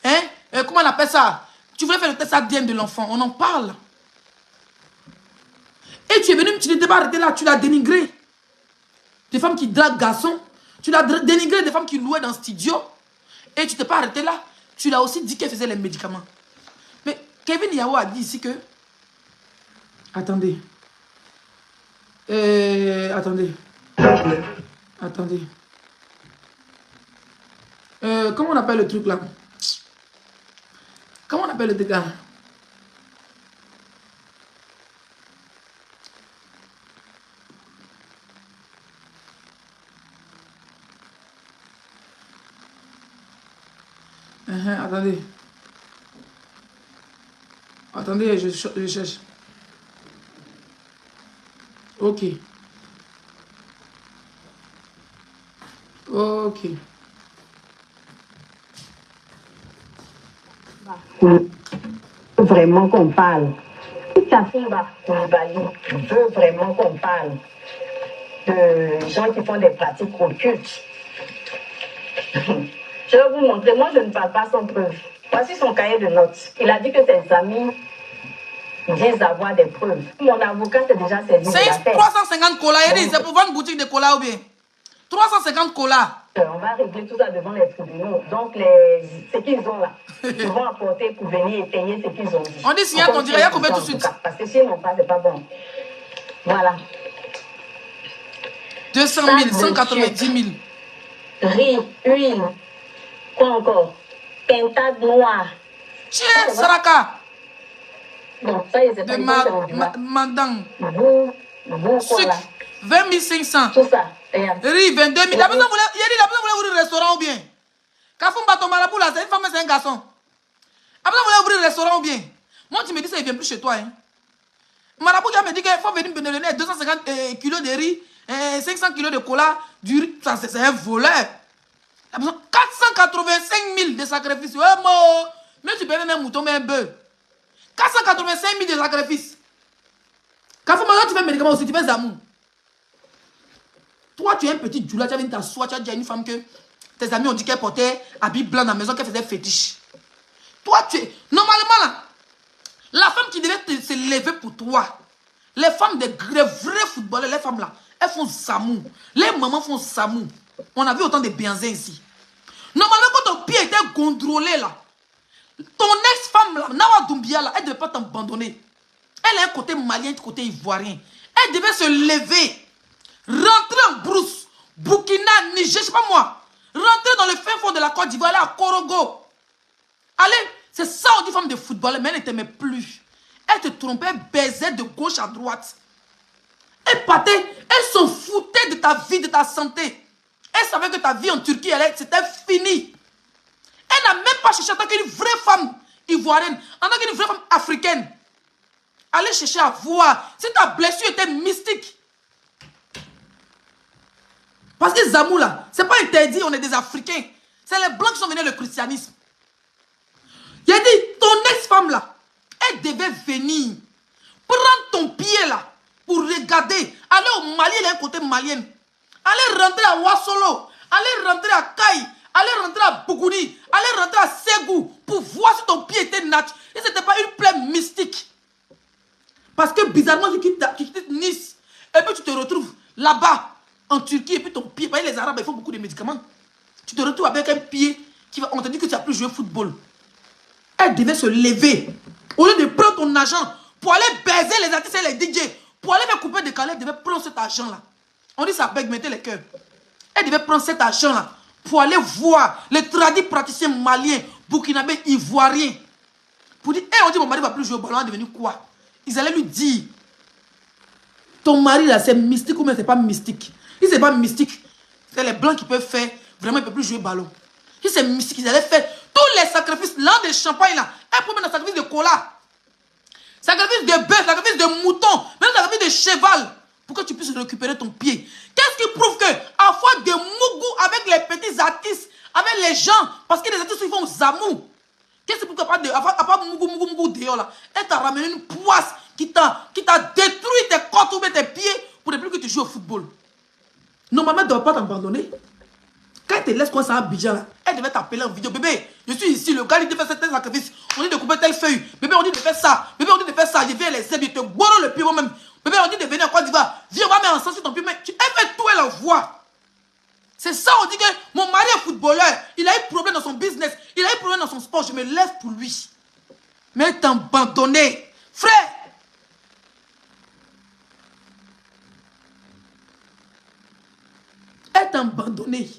Hein? Comment on appelle ça? Tu voulais faire le test ADN de l'enfant. On en parle. Et tu es venu, tu n'étais pas arrêté là, tu l'as dénigré. Des femmes qui draguent garçons. Tu l'as dénigré des femmes qui louaient dans le studio. Et tu t'es pas arrêté là. Tu l'as aussi dit qu'elle faisait les médicaments. Mais Kevin Yao a dit ici que... Attendez. Attendez. Comment on appelle le truc là? Comment on appelle le truc là? Attendez. Attendez, je cherche. Ok. Ok. Vraiment qu'on parle. Kafumba Koulibaly veut vraiment qu'on parle de gens qui font des pratiques occultes. Je vais vous montrer. Moi, je ne parle pas sans preuve. Voici son cahier de notes. Il a dit que ses amis disent avoir des preuves. Mon avocat s'est déjà saisi de l'affaire. 350 colas. C'est pour vendre une boutique de colas ou bien 350 colas. On va régler tout ça devant les tribunaux. Donc, ce qu'ils ont là, ils vont apporter pour venir étayer ce qu'ils ont dit. On dit signer ton direct, combien tout de suite? Parce que s'ils n'ont pas, c'est pas bon. Voilà. 200 000, 190 000. Riz, huile. Quoi encore? Pintade noire. Tiens, Saraka. Bon, ça, c'est pas de Mandang. Sucre. 20 500. Tout ça. Riz, 22 000. La personne voulait ouvrir un restaurant ou bien? Kafumba ton marabout là, c'est une femme, c'est un garçon. La personne voulait ouvrir un restaurant ou bien? Moi, tu me dis ça, il vient plus chez toi. Hein. Marabout me dit qu'il faut venir me donner 250 kilos de riz, 500 kilos de cola, du riz. Ça, c'est un voleur. La personne, 485 000 de sacrifices. Ouais, moi. Mais tu peux même un mouton, mais un bœuf. 485 000 de sacrifices. Kafumba, tu fais un médicament aussi, tu fais Zamou. Toi, tu es un petit djoula, tu as venu t'asseoir, tu as dit à une femme que tes amis ont dit qu'elle portait habit blanc dans la maison, qu'elle faisait fétiche. Toi, tu es... Normalement, là, la femme qui devait se lever pour toi, les femmes des vrais footballeurs, les femmes là, elles font Zamou. Les mamans font Zamou. On a vu autant de Béanzins ici. Normalement, quand ton pied était contrôlé là, Ton ex-femme, là, Nawa Doumbia, là, elle ne devait pas t'abandonner. Elle a un côté malien, un côté ivoirien. Elle devait se lever, rentrer en brousse, Burkina, Niger, je ne sais pas moi. Rentrer dans le fin fond de la Côte d'Ivoire, aller à Korogo. Allez, c'est ça on dit femme de football, mais elle ne t'aimait plus. Elle te trompait, elle baisait de gauche à droite. Elle partait, elle s'en foutait de ta vie, de ta santé. Elle savait que ta vie en Turquie, c'était fini. Elle n'a même pas cherché en tant qu'une vraie femme ivoirienne, en tant qu'une vraie femme africaine. Allez chercher à voir si ta blessure était mystique. Parce que Zamou là, c'est pas interdit, on est des Africains. C'est les Blancs qui sont venus le christianisme. Il a dit, ton ex-femme là, elle devait venir, prendre ton pied là, pour regarder, aller au Mali, il y a un côté malien. Aller rentrer à Ouassolo, aller rentrer à Kaï, aller rentrer à Bougouni, aller rentrer à Ségou, pour voir si ton pied était naturel. Et ce n'était pas une plaie mystique. Parce que bizarrement, tu quittes Nice, et puis tu te retrouves là-bas, en Turquie, et puis ton pied, parce que les Arabes, ils font beaucoup de médicaments. Tu te retrouves avec un pied, on te dit que tu n'as plus joué au football. Elle devait se lever, au lieu de prendre ton argent, pour aller baiser les artistes et les DJ, pour aller me couper des calais, elle devait prendre cet argent-là. On dit ça bègue, mettez les cœurs. Elle devait prendre cet argent-là, pour aller voir les tradis praticiens maliens, burkinabés, ivoiriens. Pour dire, on dit mon mari ne va plus jouer au ballon, il est devenu quoi? Ils allaient lui dire, ton mari là c'est mystique ou bien c'est pas mystique. Si c'est pas mystique, c'est les blancs qui peuvent faire, vraiment ils ne peuvent plus jouer au ballon. Si c'est mystique, ils allaient faire tous les sacrifices, l'an de champagne là, elle peut mettre un sacrifice de cola, sacrifice de bœuf, sacrifice de mouton, même sacrifice de cheval, pour que tu puisses récupérer ton pied. Qu'est-ce qui prouve que, à fois de mougou avec les petits artistes, avec les gens, parce que les artistes ils font zamou. Qu'est-ce qui prouve qu'à part mougou dehors là, elle t'a ramené une poisse qui t'a détruit tes côtes ou tes pieds pour ne plus que tu joues au football. Normalement, elle ne doit pas t'abandonner. Quand elle te laisse comme ça à Abidjan là, elle devait t'appeler en vidéo. Bébé, je suis ici, le gars il dit de faire certains sacrifices. On dit de couper telle feuille. Bébé, on dit de faire ça. Bébé, on dit de faire ça. Je viens les aider, je te bourre le pied moi-même. Bébé, on dit de venir à Côte d'Ivoire. Viens, on va mettre ensemble sur ton pied. Mais elle fait tout, elle envoie. C'est ça, on dit que mon mari est footballeur. Il a eu problème dans son business. Il a eu problème dans son sport. Je me lève pour lui. Mais elle t'a abandonné. Frère. Elle t'a abandonné.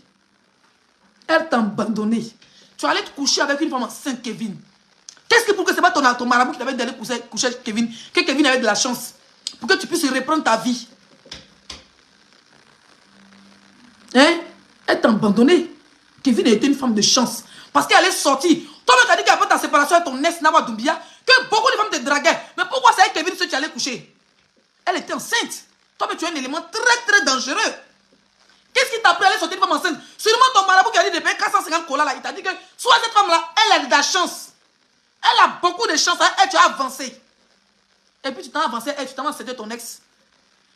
Elle t'a abandonné. Tu allais te coucher avec une femme enceinte, Kevin. Qu'est-ce qui pour que ce n'est pas ton marabout qui t'avait donné coucher avec Kevin, que Kevin avait de la chance, pour que tu puisses reprendre ta vie. Hein? Elle t'a abandonné. Kevin a été une femme de chance. Parce qu'elle est sortie. Toi-même, tu as dit qu'après ta séparation avec ton ex Nawa Doumbia, que beaucoup de femmes te draguaient. Mais pourquoi c'est avec Kevin que tu allais coucher? Elle était enceinte. Toi-même, tu es un élément très très dangereux. Qu'est-ce qui t'a pris à aller sortir une femme enceinte? Sûrement ton marabout qui a dit de payer 450 colas là, il t'a dit que soit cette femme-là, elle a de la chance. Elle a beaucoup de chance, elle, tu as avancé. Et puis tu t'en as avancé, tu t'en as cédé ton ex.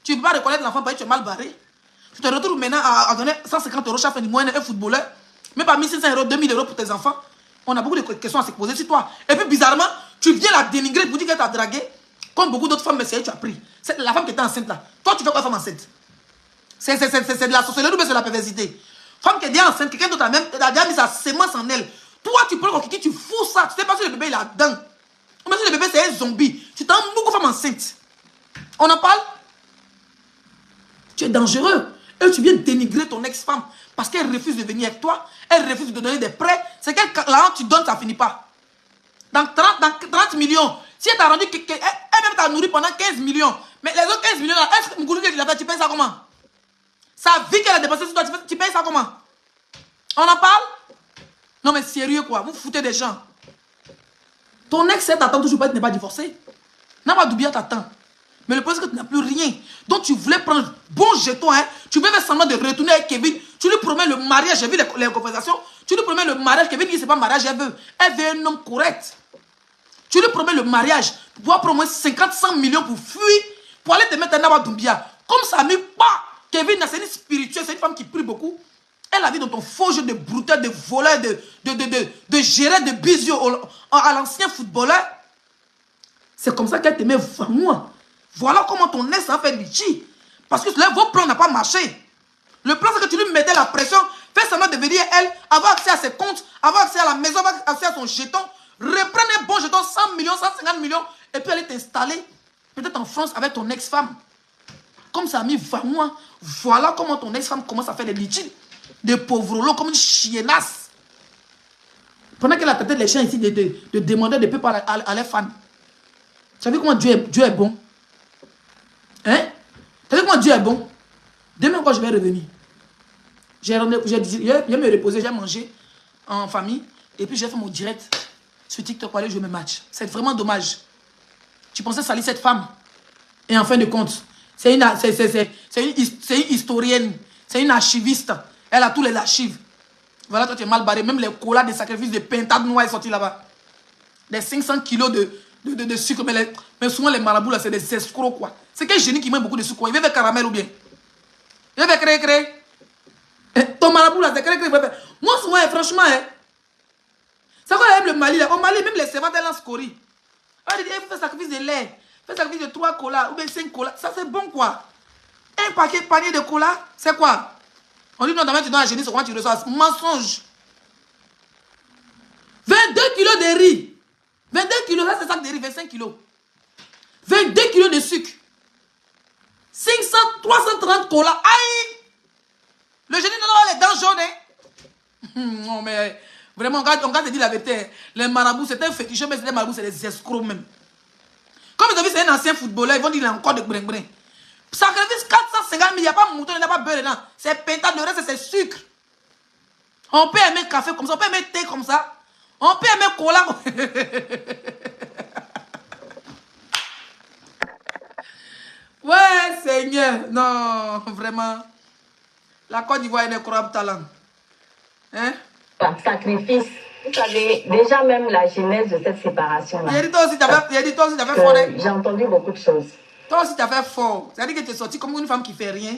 Tu ne peux pas reconnaître l'enfant parce que tu es mal barré. Tu te retrouves maintenant à donner 150 € chaque fin du mois à un footballeur. Même pas 1500 €, 2000 € pour tes enfants. On a beaucoup de questions à se poser sur toi. Et puis bizarrement, tu viens la dénigrer pour dire qu'elle t'a dragué. Comme beaucoup d'autres femmes, mais c'est tu as pris. C'est la femme qui était enceinte là. Toi, tu fais quoi femme enceinte? C'est de la sorcellerie ou c'est de la perversité. Femme qui est déjà enceinte, quelqu'un d'autre a déjà mis sa sémence en elle. Toi, tu prends le kiki, tu fous ça. Tu sais pas si le bébé il a dedans. Ou même si le bébé c'est un zombie. Tu t'en beaucoup femme enceinte. On en parle? Tu es dangereux. Et tu viens dénigrer ton ex-femme parce qu'elle refuse de venir avec toi. Elle refuse de te donner des prêts. C'est que l'argent tu donnes, ça finit pas. Dans 30 millions, si elle t'a rendu, elle-même t'a nourri pendant 15 millions. Mais les autres 15 millions là, est-ce que Mougoulou tu payes ça comment? Sa vie qu'elle a dépensée sur toi, tu payes ça comment? On en parle? Non mais sérieux quoi, vous foutez des gens. Ton ex t'attend toujours pas, tu n'es pas divorcé. Nawa Doumbia t'attend. Mais le problème c'est que tu n'as plus rien. Donc tu voulais prendre bon jeton, hein. Tu voulais faire semblant de retourner avec Kevin. Tu lui promets le mariage, j'ai vu les conversations. Tu lui promets le mariage, Kevin dit c'est pas mariage, elle veut un homme correct. Tu lui promets le mariage, pour pouvoir prendre 50-100 millions pour fuir, pour aller te mettre à Nawa Doumbia. Comme ça, mais pas. Kevin, c'est une spirituelle, c'est une femme qui prie beaucoup. Elle a vu dans ton faux jeu de brouteur, de voleur, de gérant, de bisou à l'ancien footballeur. C'est comme ça qu'elle te met moi. Voilà comment ton ex a fait Lichi. Parce que vos plans n'ont pas marché. Le plan, c'est que tu lui mettais la pression, fais semblant de venir elle, avoir accès à ses comptes, avoir accès à la maison, avoir accès à son jeton, Reprenne un bon jeton, 100 millions, 150 millions, et puis aller t'installer, peut-être en France, avec ton ex-femme. Comme ça, ami, va-moi. Voilà comment ton ex-femme commence à faire des litiges, des pauvres lots, comme une chiennasse. Pendant qu'elle a traité les chiens ici, de demander de peu à les fans. Tu as vu comment Dieu est bon? Hein? Tu as vu comment Dieu est bon? Demain, quand je vais revenir, j'ai me reposer, j'ai mangé en famille, et puis j'ai fait mon direct sur TikTok pour aller jouer mes matchs. C'est vraiment dommage. Tu pensais salir cette femme? Et en fin de compte, c'est une historienne, c'est une archiviste. Elle a tous les archives. Voilà, toi tu es mal barré. Même les colas de sacrifice de pintade noire est sorti là-bas. Des 500 kilos de sucre. Mais souvent les marabouts là, c'est des escrocs quoi. C'est quel génie qui met beaucoup de sucre? Il veut faire caramel ou bien? Il veut créer. Ton marabout là, c'est créer. Moi souvent, franchement, c'est quoi le Mali là? Au Mali, même les servantes, elles lancent scorie. Elle dit, il faut faire sacrifice de lait. Fais sacrifice de 3 colas ou bien 5 colas. Ça c'est bon quoi. Un panier de colas, c'est quoi? On dit non, demain tu donnes un génie, c'est comment tu reçois? Mensonge. 22 kilos de riz. 22 kilos, ça c'est sac de riz, 25 kilos. 22 kilos de sucre. 330 colas. Aïe! Le génie n'a pas les dents jaunes, hein? Non, mais vraiment, on va te dire la vérité. Les marabouts, c'est un fétiche, mais les marabouts, c'est des escrocs même. Comme ils ont vu, c'est un ancien footballeur, ils vont dire qu'il a encore de brin-brin. Sacrifice 450 000, il n'y a pas mouton, il n'y a pas beurre dedans. C'est pétard, le reste, c'est sucre. On peut aimer café comme ça, on peut aimer thé comme ça. On peut aimer cola. Ouais, Seigneur. Non, vraiment. La Côte d'Ivoire est un incroyable talent. Hein? Sacrifice. Vous savez, déjà même la genèse de cette séparation-là. Il a dit toi aussi, tu as fait fort. J'ai entendu beaucoup de choses. Toi aussi, tu as fait fort. C'est-à-dire que tu es sortie comme une femme qui fait rien.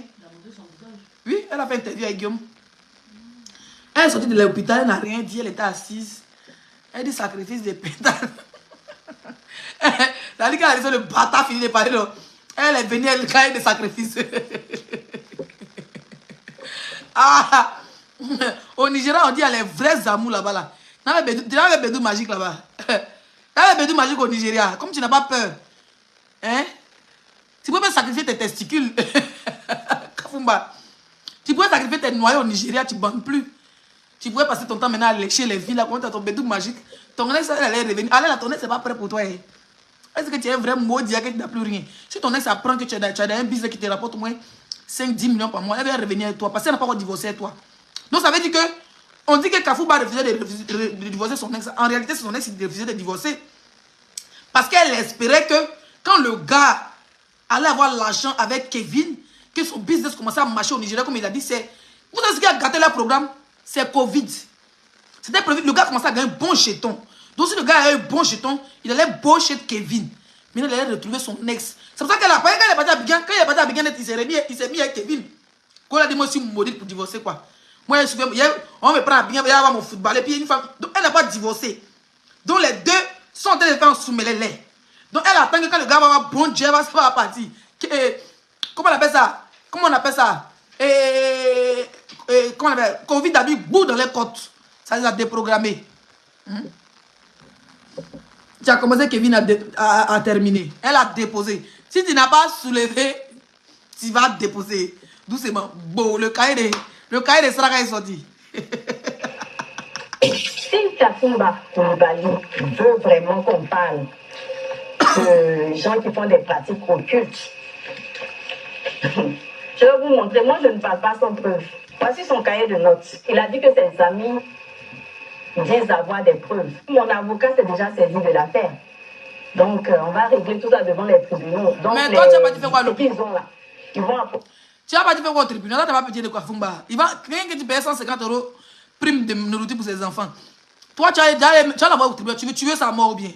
Oui, elle a fait une interview avec Guillaume. Elle est sortie de l'hôpital, elle n'a rien dit, elle était assise. Elle dit sacrifice de pétard. C'est-à-dire qu'elle a laissé le bâtard finir de parler. Elle est venue, elle caille de sacrifice. Ah, au Nigeria, on dit qu'il y a les vrais amours là-bas. Là. Tu n'as pas bédou magique là-bas. Tu n'as pas bédou magique au Nigeria. Comme tu n'as pas peur. Hein? Tu peux même sacrifier tes testicules. Kafumba. Tu pourrais sacrifier tes noyaux au Nigeria, tu ne bandes plus. Tu pourrais passer ton temps maintenant à lécher les villes. Quand tu as ton bédou magique, ton ex elle allait revenir. Allez, là, ton ex n'est pas prêt pour toi. Est-ce que tu es un vrai maudit que tu n'as plus rien? Si ton ex apprend que tu as un business qui te rapporte au moins 5-10 millions par mois, elle va revenir avec toi parce qu'elle n'a pas encore divorcé avec toi. Donc ça veut dire que on dit que Kafouba refusait de divorcer son ex. En réalité, c'est son ex qui refusait de divorcer. Parce qu'elle espérait que quand le gars allait avoir l'argent avec Kevin, que son business commençait à marcher au Nigeria, comme il a dit, c'est... Vous savez ce qui a gâté leur programme? C'est Covid. C'était prévu, le gars commençait à gagner un bon jeton. Donc si le gars avait un bon jeton, il allait beau chez Kevin. Maintenant, il allait retrouver son ex. C'est pour ça qu'elle a pas, quand il est parti à Bigan, il s'est mis avec Kevin. Quand il a dit, moi, je suis maudite pour divorcer, quoi. Moi, on me prend à Bigan, il va avoir mon football. Et puis, une femme, donc elle n'a pas divorcé. Donc les deux sont en train de faire en sous-mêlée. Donc elle attend que quand le gars va avoir bon Dieu, elle va partir. Comment on appelle ça? Comment on appelle ça? Comment on appelle? Covid a mis bout dans les côtes. Ça les a déprogrammés. Tu as commencé, Kevin a terminé. Elle a déposé. Si tu n'as pas soulevé, tu vas déposer. Doucement. Bon, le cahier de Sraka est sorti. Si Kafumba Koulibaly veut vraiment qu'on parle de gens qui font des pratiques occultes, je vais vous montrer. Moi, je ne parle pas sans preuve. Voici son cahier de notes. Il a dit que ses amis disent avoir des preuves. Mon avocat s'est déjà saisi de l'affaire. Donc, on va régler tout ça devant les tribunaux. Donc, mais toi, tu n'as pas dit faire quoi, qu'ils ont là, ils vont... Tu n'as pas dit faire quoi au tribunal? Là, tu n'as pas payé de quoi, Fumba. Il va, rien que tu payes 150 € prime de nourriture pour ses enfants. Toi, tu as la voix au tribunal. Tu veux tuer sa mort ou bien?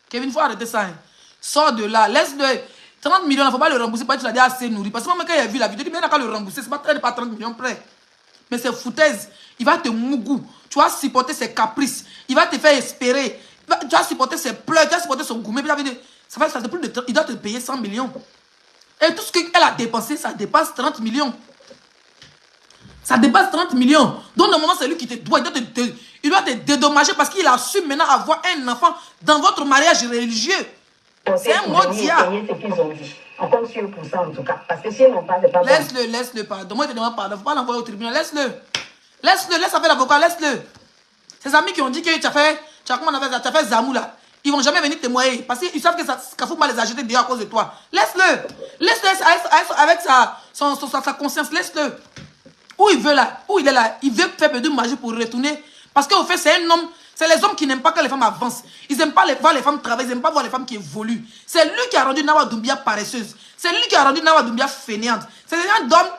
Kevin, il faut arrêter ça. Hein. Sors de là. Laisse-le. 30 millions, il ne faut pas le rembourser parce que tu l'as déjà assez nourri. Parce que moi, quand il a vu la vidéo, il dit, mais il n'a qu'à le rembourser. Ce n'est pas 30 millions près. Mais c'est foutaise. Il va te mougou. Tu vas supporter ses caprices. Il va te faire espérer. Tu vas supporter ses pleurs. Tu vas supporter son gourmet. Ça plus de 30. Il doit te payer 100 millions. Et tout ce qu'elle a dépensé, ça dépasse 30 millions. Ça dépasse 30 millions. Donc, normalement, c'est lui qui te doit. Il il doit te dédommager parce qu'il assume maintenant avoir un enfant dans votre mariage religieux. C'est un mot diable. On compte sur pour ça en tout cas. Parce que si elles n'ont pas, c'est pas bon. Laisse-le, pardon. Moi, je te demande pardon. Faut pas l'envoyer au tribunal. Laisse-le. Laisse avec l'avocat, laisse-le. Ses amis qui ont dit que tu as fait Zamou là, ils vont jamais venir témoigner parce qu'ils savent que Kafouma les a jetés dehors à cause de toi. Laisse-le. Laisse-le avec sa conscience. Laisse-le. Où il veut là, où il est là, il veut faire de magie pour retourner. Parce qu'au fait, c'est un homme. C'est les hommes qui n'aiment pas que les femmes avancent. Ils n'aiment pas voir les femmes travailler. Ils n'aiment pas voir les femmes qui évoluent. C'est lui qui a rendu Nawa Doumbia paresseuse. C'est lui qui a rendu Nawa Doumbia fainéante. C'est des gens d'hommes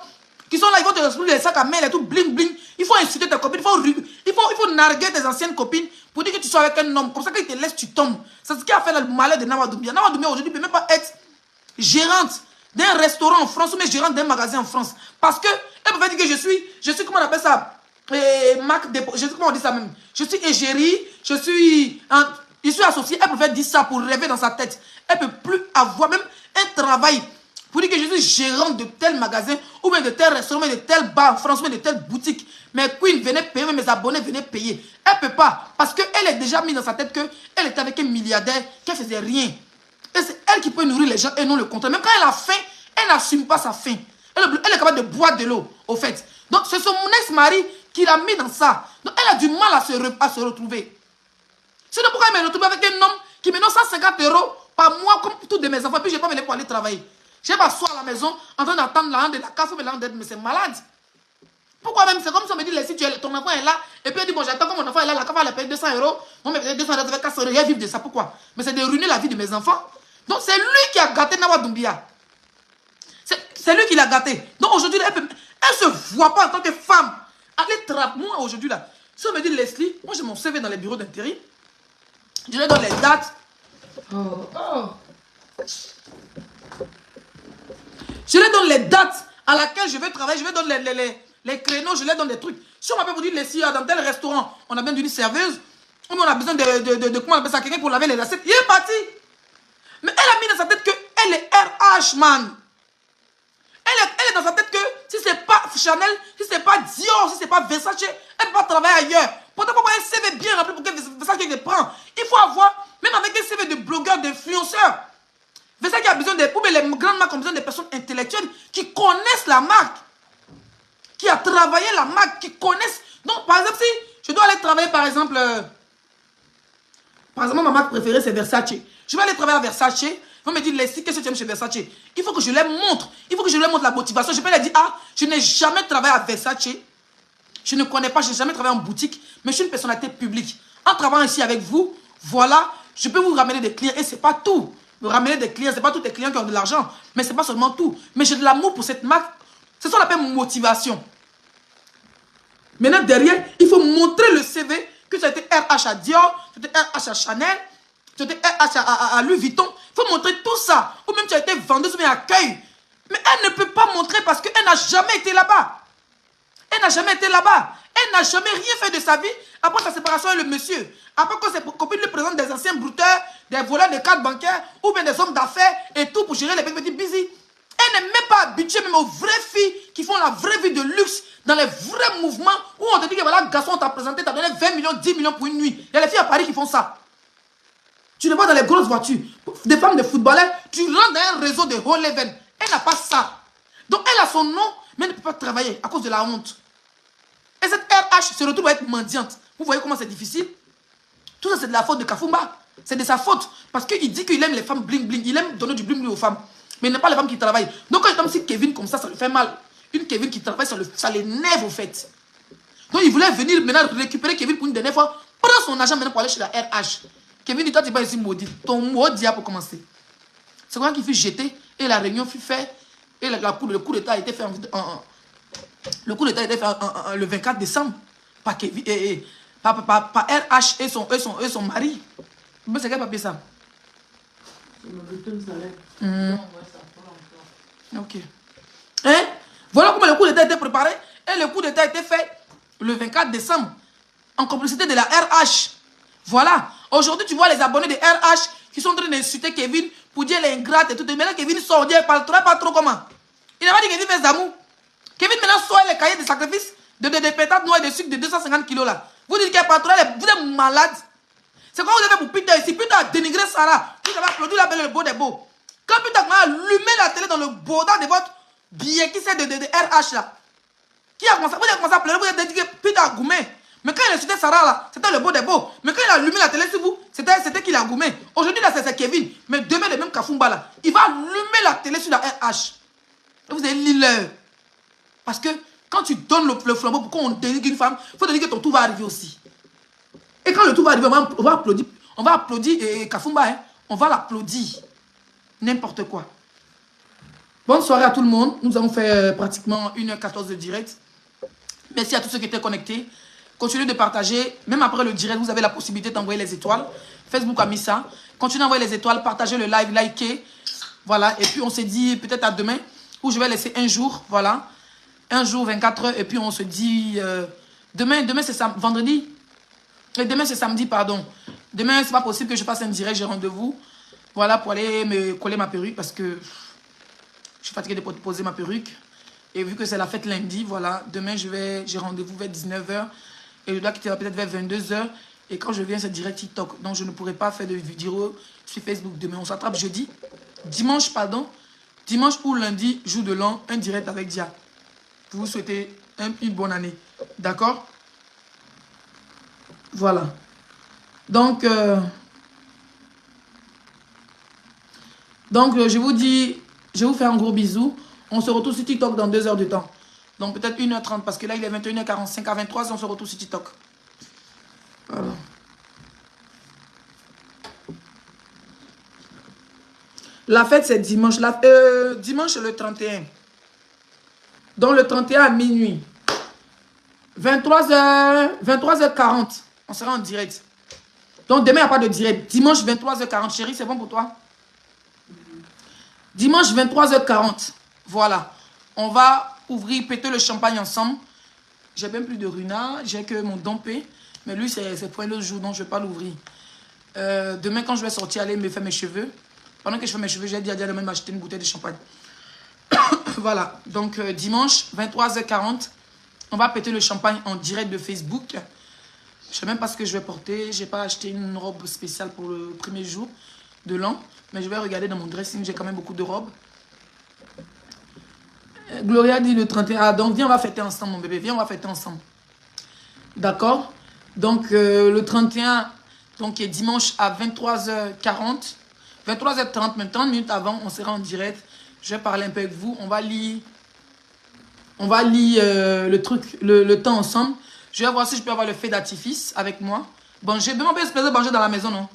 qui sont là, ils vont te retrouver les sacs à main, les tout bling bling. Il faut insulter tes copines, il faut narguer tes anciennes copines pour dire que tu sois avec un homme. Comme ça, quand il te laisse, tu tombes. C'est ce qui a fait le malheur de Nawa Doumbia. Nawa Doumbia aujourd'hui ne peut même pas être gérante d'un restaurant en France ou même gérante d'un magasin en France. Parce que, elle peut dire que je suis, comment on appelle ça? Je sais comment on dit ça même. Je suis égérie, je suis associée. Elle préfère dire ça pour rêver dans sa tête. Elle ne peut plus avoir même un travail pour dire que je suis gérante de tel magasin ou même de tel restaurant, de tel bar en France, ou même de telle boutique. Mes queens venaient payer, mes abonnés venaient payer. Elle ne peut pas parce qu'elle est déjà mise dans sa tête qu'elle était avec un milliardaire, qu'elle ne faisait rien. Et c'est elle qui peut nourrir les gens et non le contraire. Même quand elle a faim, elle n'assume pas sa faim. Elle est capable de boire de l'eau, au fait. Donc c'est son ex-mari qui l'a mis dans ça. Donc elle a du mal à se retrouver. C'est pourquoi elle me retrouve avec un homme qui me donne 150 € par mois comme tous de mes enfants. Puis je n'ai pas venu pour aller travailler. Je vais m'asseoir à la maison en train d'attendre la de la café, mais c'est malade. Pourquoi même? C'est comme si on me dit, si ton enfant est là, et puis elle dit, bon, j'attends que mon enfant est là, la café, elle a payé 200 €. Moi, mais 200 € avec 400 €, elle vivre de ça. Pourquoi? Mais c'est de ruiner la vie de mes enfants. Donc c'est lui qui a gâté Nawa Doumbia. C'est lui qui l'a gâté. Donc aujourd'hui, elle ne se voit pas en tant que femme. Allez, trappe-moi aujourd'hui là. Si on me dit Leslie, moi j'ai mon CV dans les bureaux d'intérim. Je lui donne les dates. Je lui donne les dates à laquelle je vais travailler. Je vais donner les créneaux, je lui donne des trucs. Si on m'appelle pour dire Leslie, dans tel restaurant, on a besoin d'une serveuse, ou on a besoin de comment on appelle ça, quelqu'un pour laver les assiettes, il est parti. Mais elle a mis dans sa tête qu'elle est RH, man. Elle est dans sa tête que si ce n'est pas Chanel, si ce n'est pas Dior, si ce n'est pas Versace, elle ne peut pas travailler ailleurs. Pourtant, pourquoi un CV bien rempli pour que Versace te prend? Il faut avoir, même avec un CV de blogueur, d'influenceur. Versace a besoin des, ou bien les grandes marques ont besoin des personnes intellectuelles qui connaissent la marque, qui a travaillé la marque, qui connaissent. Donc, par exemple, si je dois aller travailler, par exemple, ma marque préférée, c'est Versace. Je vais aller travailler à Versace. Ils vont me dire, Leslie, qu'est-ce que tu aimes chez Versace? Il faut que je leur montre. Il faut que je leur montre la motivation. Je peux leur dire, je n'ai jamais travaillé à Versace. Je ne connais pas, je n'ai jamais travaillé en boutique. Mais je suis une personnalité publique. En travaillant ici avec vous, voilà, je peux vous ramener des clients. Et ce n'est pas tout. Vous ramener des clients, ce n'est pas tous les clients qui ont de l'argent. Mais ce n'est pas seulement tout. Mais j'ai de l'amour pour cette marque. C'est ça qu'on appelle motivation. Maintenant, derrière, il faut montrer le CV que tu as été RH à Dior, tu as été RH à Chanel, tu as été RH à Louis Vuitton. Il faut montrer tout ça. Ou même tu as été vendeuse ou bien accueil. Mais elle ne peut pas montrer parce qu'elle n'a jamais été là-bas. Elle n'a jamais été là-bas. Elle n'a jamais rien fait de sa vie après sa séparation avec le monsieur. Après que ses copines lui présentent des anciens brouteurs, des voleurs de cartes bancaires ou bien des hommes d'affaires et tout pour gérer les petits busy. Elle n'est même pas habituée même aux vraies filles qui font la vraie vie de luxe dans les vrais mouvements où on te dit que voilà, garçon, on t'a présenté, t'as donné 20 millions, 10 millions pour une nuit. Il y a les filles à Paris qui font ça. Tu ne vas dans les grosses voitures. Des femmes de footballeurs, tu rentres dans un réseau de haut level. Elle n'a pas ça. Donc elle a son nom, mais elle ne peut pas travailler à cause de la honte. Et cette RH se retrouve à être mendiante. Vous voyez comment c'est difficile? Tout ça, c'est de la faute de Kafoumba. C'est de sa faute. Parce qu'il dit qu'il aime les femmes bling bling. Il aime donner du bling bling aux femmes. Mais il n'aime pas les femmes qui travaillent. Donc quand je tombe sur Kevin comme ça lui fait mal. Une Kevin qui travaille, ça l'énerve au fait. Donc il voulait venir maintenant récupérer Kevin pour une dernière fois. Prends son argent maintenant pour aller chez la RH. Kevin dit, toi tu vas ici maudit. Ton mot dit pour commencer. C'est quand il fut jeté et la réunion fut faite. Et le coup d'état a été fait le 24 décembre par Kevin, par RH et son mari. C'est quel papier ça? Ok. Hein? Voilà comment le coup d'état a été préparé. Et le coup d'état a été fait le 24 décembre. En complicité de la RH. Voilà. Aujourd'hui, tu vois les abonnés de RH qui sont en train d'insulter Kevin pour dire les ingrates et tout. Mais là, Kevin sort, il parle pas trop comment. Il n'a pas dit Kevin fait Zamou. Kevin maintenant sort les cahiers de sacrifice de pétates noires et de sucre de 250 kilos là. Vous dites qu'elle est patronne, vous êtes malade. C'est quoi vous avez pour Peter ici? Peter a dénigré Sarah. Vous avez applaudi la belle le beau des beaux. Quand Peter a allumé la télé dans le bordel de votre billet qui c'est de RH là. Qui a commencé, vous avez commencé à pleurer, vous avez dit que Peter a goumé. Mais quand il a insulté Sarah là, c'était le beau des beaux. Mais quand il a allumé la télé sur vous, c'était qu'il a goumé. Aujourd'hui là c'est Kevin. Mais demain le même Kafumba là, il va allumer la télé sur la RH. Et vous avez l'île. Parce que quand tu donnes le flambeau, pourquoi on dénigre une femme, il faut te dire que ton tour va arriver aussi. Et quand le tour va arriver, on va applaudir. On va applaudir et Kafumba, hein, on va l'applaudir. N'importe quoi. Bonne soirée à tout le monde. Nous avons fait pratiquement 1h14 de direct. Merci à tous ceux qui étaient connectés. Continuez de partager. Même après le direct, vous avez la possibilité d'envoyer les étoiles. Facebook a mis ça. Continuez d'envoyer les étoiles, partagez le live, likez. Voilà. Et puis on se dit peut-être à demain, où je vais laisser un jour. Voilà. Un jour, 24 heures. Et puis on se dit... demain c'est vendredi. Et demain c'est samedi, pardon. Demain, c'est pas possible que je fasse un direct, j'ai rendez-vous. Voilà, pour aller me coller ma perruque parce que je suis fatigué de poser ma perruque. Et vu que c'est la fête lundi, voilà, demain j'ai rendez-vous vers 19h. Et je dois quitter peut-être vers 22h. Et quand je viens, c'est direct TikTok. Donc je ne pourrai pas faire de vidéo sur Facebook demain. On s'attrape jeudi. Dimanche, pardon. Dimanche ou lundi, jour de l'an, un direct avec Dia. Pour vous souhaiter une bonne année. D'accord? Voilà. Donc, je vous dis, je vous fais un gros bisou. On se retrouve sur TikTok dans 2 heures de temps. Donc peut-être 1h30 parce que là il est 21h45 à 23h, on se retrouve sur TikTok. Voilà. La fête c'est dimanche. Dimanche le 31. Donc le 31 à minuit. 23h40. On sera en direct. Donc demain il n'y a pas de direct. Dimanche 23h40. Chérie, c'est bon pour toi? Dimanche 23h40. Voilà. On va ouvrir, péter le champagne ensemble. J'ai même plus de Runa. J'ai que mon dompé. Mais lui, c'est pour l'autre jour, donc je ne vais pas l'ouvrir. Demain, quand je vais sortir, aller me faire mes cheveux. Pendant que je fais mes cheveux, j'ai dit à Dia de m'acheter une bouteille de champagne. Voilà. Donc, dimanche, 23h40, on va péter le champagne en direct de Facebook. Je ne sais même pas ce que je vais porter. Je n'ai pas acheté une robe spéciale pour le premier jour de l'an. Mais je vais regarder dans mon dressing. J'ai quand même beaucoup de robes. Gloria dit le 31. Ah, donc viens, on va fêter ensemble, mon bébé. Viens, on va fêter ensemble. D'accord? Donc, le 31, donc, est dimanche à 23h40. 23h30, même 30 minutes avant, on sera en direct. Je vais parler un peu avec vous. On va lire le truc, le temps ensemble. Je vais voir si je peux avoir le feu d'artifice avec moi. Bon, j'ai besoin de manger dans la maison, non?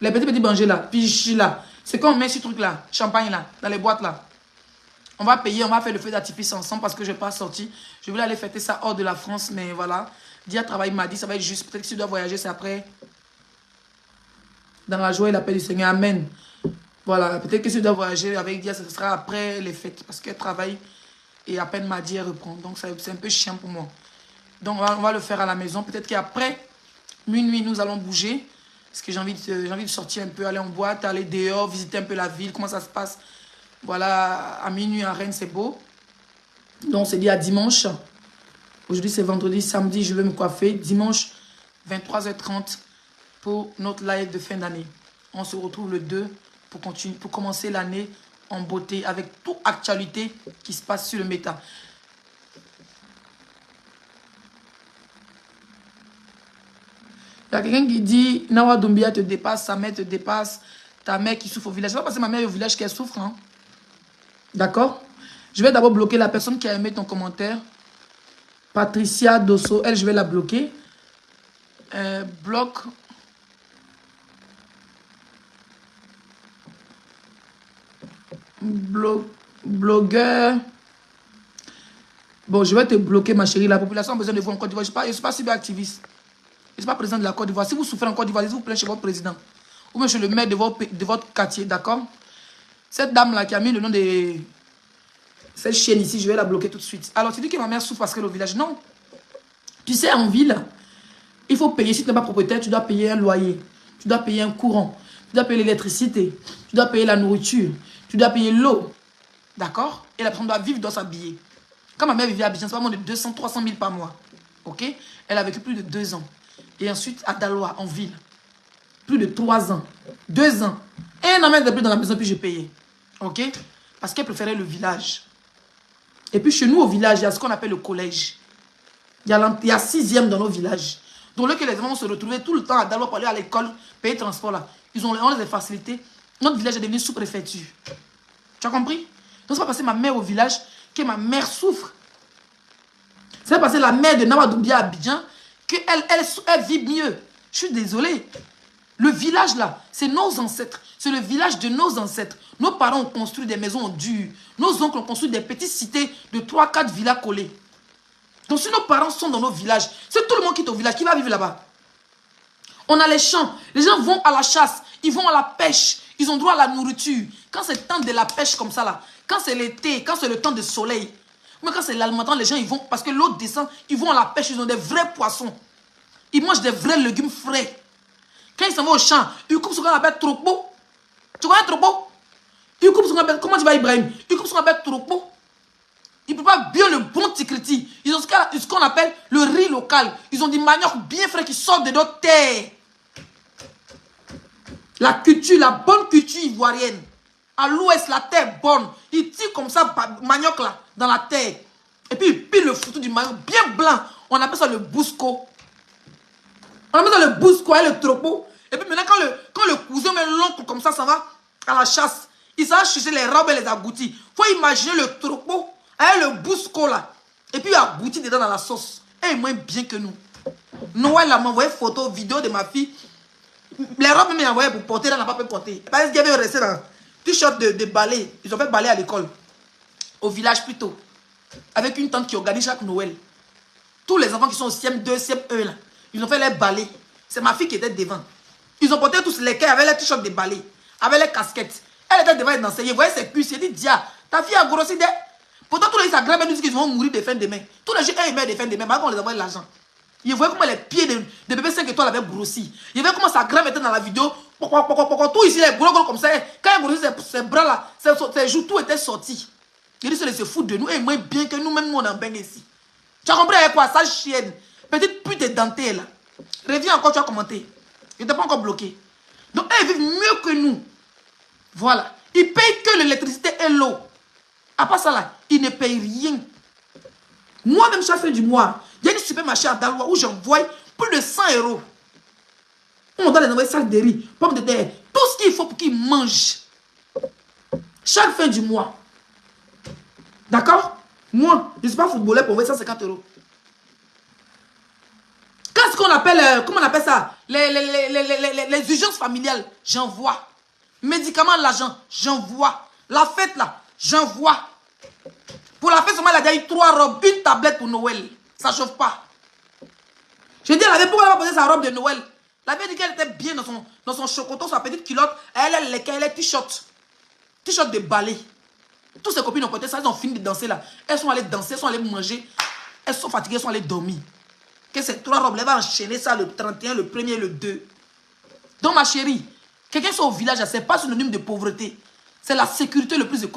Les petits bangers là, pichi là. C'est quand on met ce truc là, champagne là, dans les boîtes là. On va payer, on va faire le feu d'artifice ensemble parce que je n'ai pas sorti. Je voulais aller fêter ça hors de la France, mais voilà. Dia travaille, m'a dit, ça va être juste. Peut-être que si tu dois voyager, c'est après. Dans la joie et la paix du Seigneur. Amen. Voilà. Peut-être que si tu dois voyager avec Dia, ce sera après les fêtes. Parce qu'elle travaille et à peine m'a dit, elle reprend. Donc c'est un peu chiant pour moi. Donc on va le faire à la maison. Peut-être qu'après minuit, nous allons bouger. Parce que j'ai envie de sortir un peu, aller en boîte, aller dehors, visiter un peu la ville, comment ça se passe. Voilà, à minuit à Rennes, c'est beau. Donc, c'est dit à dimanche. Aujourd'hui, c'est vendredi, samedi, je vais me coiffer. Dimanche, 23h30 pour notre live de fin d'année. On se retrouve le 2 pour commencer l'année en beauté avec toute actualité qui se passe sur le méta. Il y a quelqu'un qui dit Nawa Doumbia te dépasse, sa mère te dépasse, ta mère qui souffre au village. C'est pas parce que ma mère est au village qu'elle souffre. Hein? D'accord? Je vais d'abord bloquer la personne qui a aimé ton commentaire. Patricia Dosso, elle, je vais la bloquer. Bloc. Blogueur. Bon, je vais te bloquer, ma chérie. La population a besoin de vous en Côte d'Ivoire. Je ne suis pas cyberactiviste. Je ne suis pas président de la Côte d'Ivoire. Si vous souffrez en Côte d'Ivoire, allez-vous plaindre chez votre président. Ou même chez le maire de votre quartier, d'accord? Cette dame-là qui a mis le nom de cette chienne ici, je vais la bloquer tout de suite. Alors, tu dis que ma mère souffre parce qu'elle est au village. Non. Tu sais, en ville, il faut payer. Si tu n'es pas propriétaire, tu dois payer un loyer. Tu dois payer un courant. Tu dois payer l'électricité. Tu dois payer la nourriture. Tu dois payer l'eau. D'accord? Et la personne doit vivre, doit s'habiller. Quand ma mère vivait à Abidjan, c'est pas moins de 200, 300 000 par mois. Ok? Elle a vécu plus de 2 ans. Et ensuite, à Daloa, en ville. Plus de 3 ans. 2 ans. Et elle n'en mettait plus dans la maison, puis j'ai payé. Ok? Parce qu'elle préférait le village. Et puis chez nous, au village, il y a ce qu'on appelle le collège. Il y a 6e dans nos villages. Donc là que les enfants se retrouvaient tout le temps à Daloa pour aller à l'école, payer le transport là. On les a facilités. Notre village est devenu sous-préfecture. Tu as compris? Donc c'est pas passer ma mère au village que ma mère souffre. C'est pas passer la mère de Namadoumbia à Abidjan qu'elle vit mieux. Je suis désolé. Le village là, c'est nos ancêtres. C'est le village de nos ancêtres. Nos parents ont construit des maisons en dur. Nos oncles ont construit des petites cités de 3-4 villas collées. Donc si nos parents sont dans nos villages, c'est tout le monde qui est au village. Qui va vivre là-bas? On a les champs. Les gens vont à la chasse. Ils vont à la pêche. Ils ont droit à la nourriture. Quand c'est le temps de la pêche comme ça là, quand c'est l'été, quand c'est le temps de soleil, mais quand c'est l'alimentant, les gens ils vont, parce que l'eau descend, ils vont à la pêche, ils ont des vrais poissons. Ils mangent des vrais légumes frais. Quand ils s'en vont au champ, ils coupent ce qu'on appelle tropo. Tu connais tropo? Ils coupent ce qu'on appelle, comment tu vas Ibrahim? Ils coupent ce qu'on appelle tropo. Ils préparent bien le bon tikriti. Ils ont ce qu'on appelle le riz local. Ils ont du manioc bien frais qui sort de notre terre. La culture, la bonne culture ivoirienne. À l'ouest, la terre bonne. Ils tirent comme ça, manioc là, dans la terre. Et puis ils pilent le foutu du manioc bien blanc. On appelle ça le bousco. On appelle ça le bousco et le tropo. Et puis maintenant, quand le cousin met l'oncle comme ça va à la chasse. Il s'en va chercher les robes et les agoutis. Faut imaginer le tropo avec le bousco là. Et puis agouti dedans dans la sauce. Et il moins bien que nous. Noël m'a envoyé photo, vidéo de ma fille. Les robes m'ont envoyé pour porter, elle n'a pas pu porter. Parce qu'il avait resté dans t-shirt de ballet. Ils ont fait ballet à l'école. Au village plutôt. Avec une tante qui organise chaque Noël. Tous les enfants qui sont au CM2, CM1 là. Ils ont fait les ballets. C'est ma fille qui était devant. Ils ont porté tous les cailles avec les t-shirts de ballet. Avec les casquettes. Elle était devant et dansait. Vous voyez ses cuisses. Il dit, Dia, ta fille a grossi des. Pourtant, tous les Instagram nous disent qu'ils vont mourir de fin de main. Tous les jeux, ils meurent de fin de main. Maintenant, on les envoie l'argent. Il voyait comment les pieds de bébé 5 étoiles avaient grossi. Il voyait comment sa grand était dans la vidéo. Tout ici, les gros comme ça. Quand il grossit ses bras là, ses joues, tout était sorti. Il dit, c'est se foutre de nous. Et moins bien que nous-mêmes, nous, on en baigne ici. Tu as compris avec quoi? Sale chienne. Petite pute dentée là. Reviens encore, tu as commenté. Il n'était pas encore bloqué. Donc, elles vivent mieux que nous. Voilà. Ils payent que l'électricité et l'eau. À part ça là, ils ne payent rien. Moi-même, chaque fin du mois, il y a une supermarché à Daloa où j'envoie plus de 100 €. On doit les envoyer sacs de riz, pommes de terre, tout ce qu'il faut pour qu'ils mangent. Chaque fin du mois. D'accord? Moi, je ne suis pas footballeur pour envoyer 150 €. Qu'est-ce qu'on appelle, comment on appelle ça? Les urgences familiales, j'envoie. Médicaments, l'argent, j'envoie. La fête là, j'envoie. Pour la fête, seulement, elle a déjà eu 3 robes, une tablette pour Noël. Ça ne chauffe pas. Je dis, elle avait pourquoi elle va poser sa robe de Noël. Elle avait dit qu'elle était bien dans son chocoto, sa petite culotte. Elle est t-shirt. T-shirt de ballet. Toutes ses copines ont porté ça, elles ont fini de danser là. Elles sont allées danser, elles sont allées manger. Elles sont fatiguées, elles sont allées dormir. Que ces 3 robes, elle va enchaîner ça le 31, le 1er et le 2. Donc ma chérie, quelqu'un soit au village, ce n'est pas synonyme de pauvreté. C'est la sécurité le plus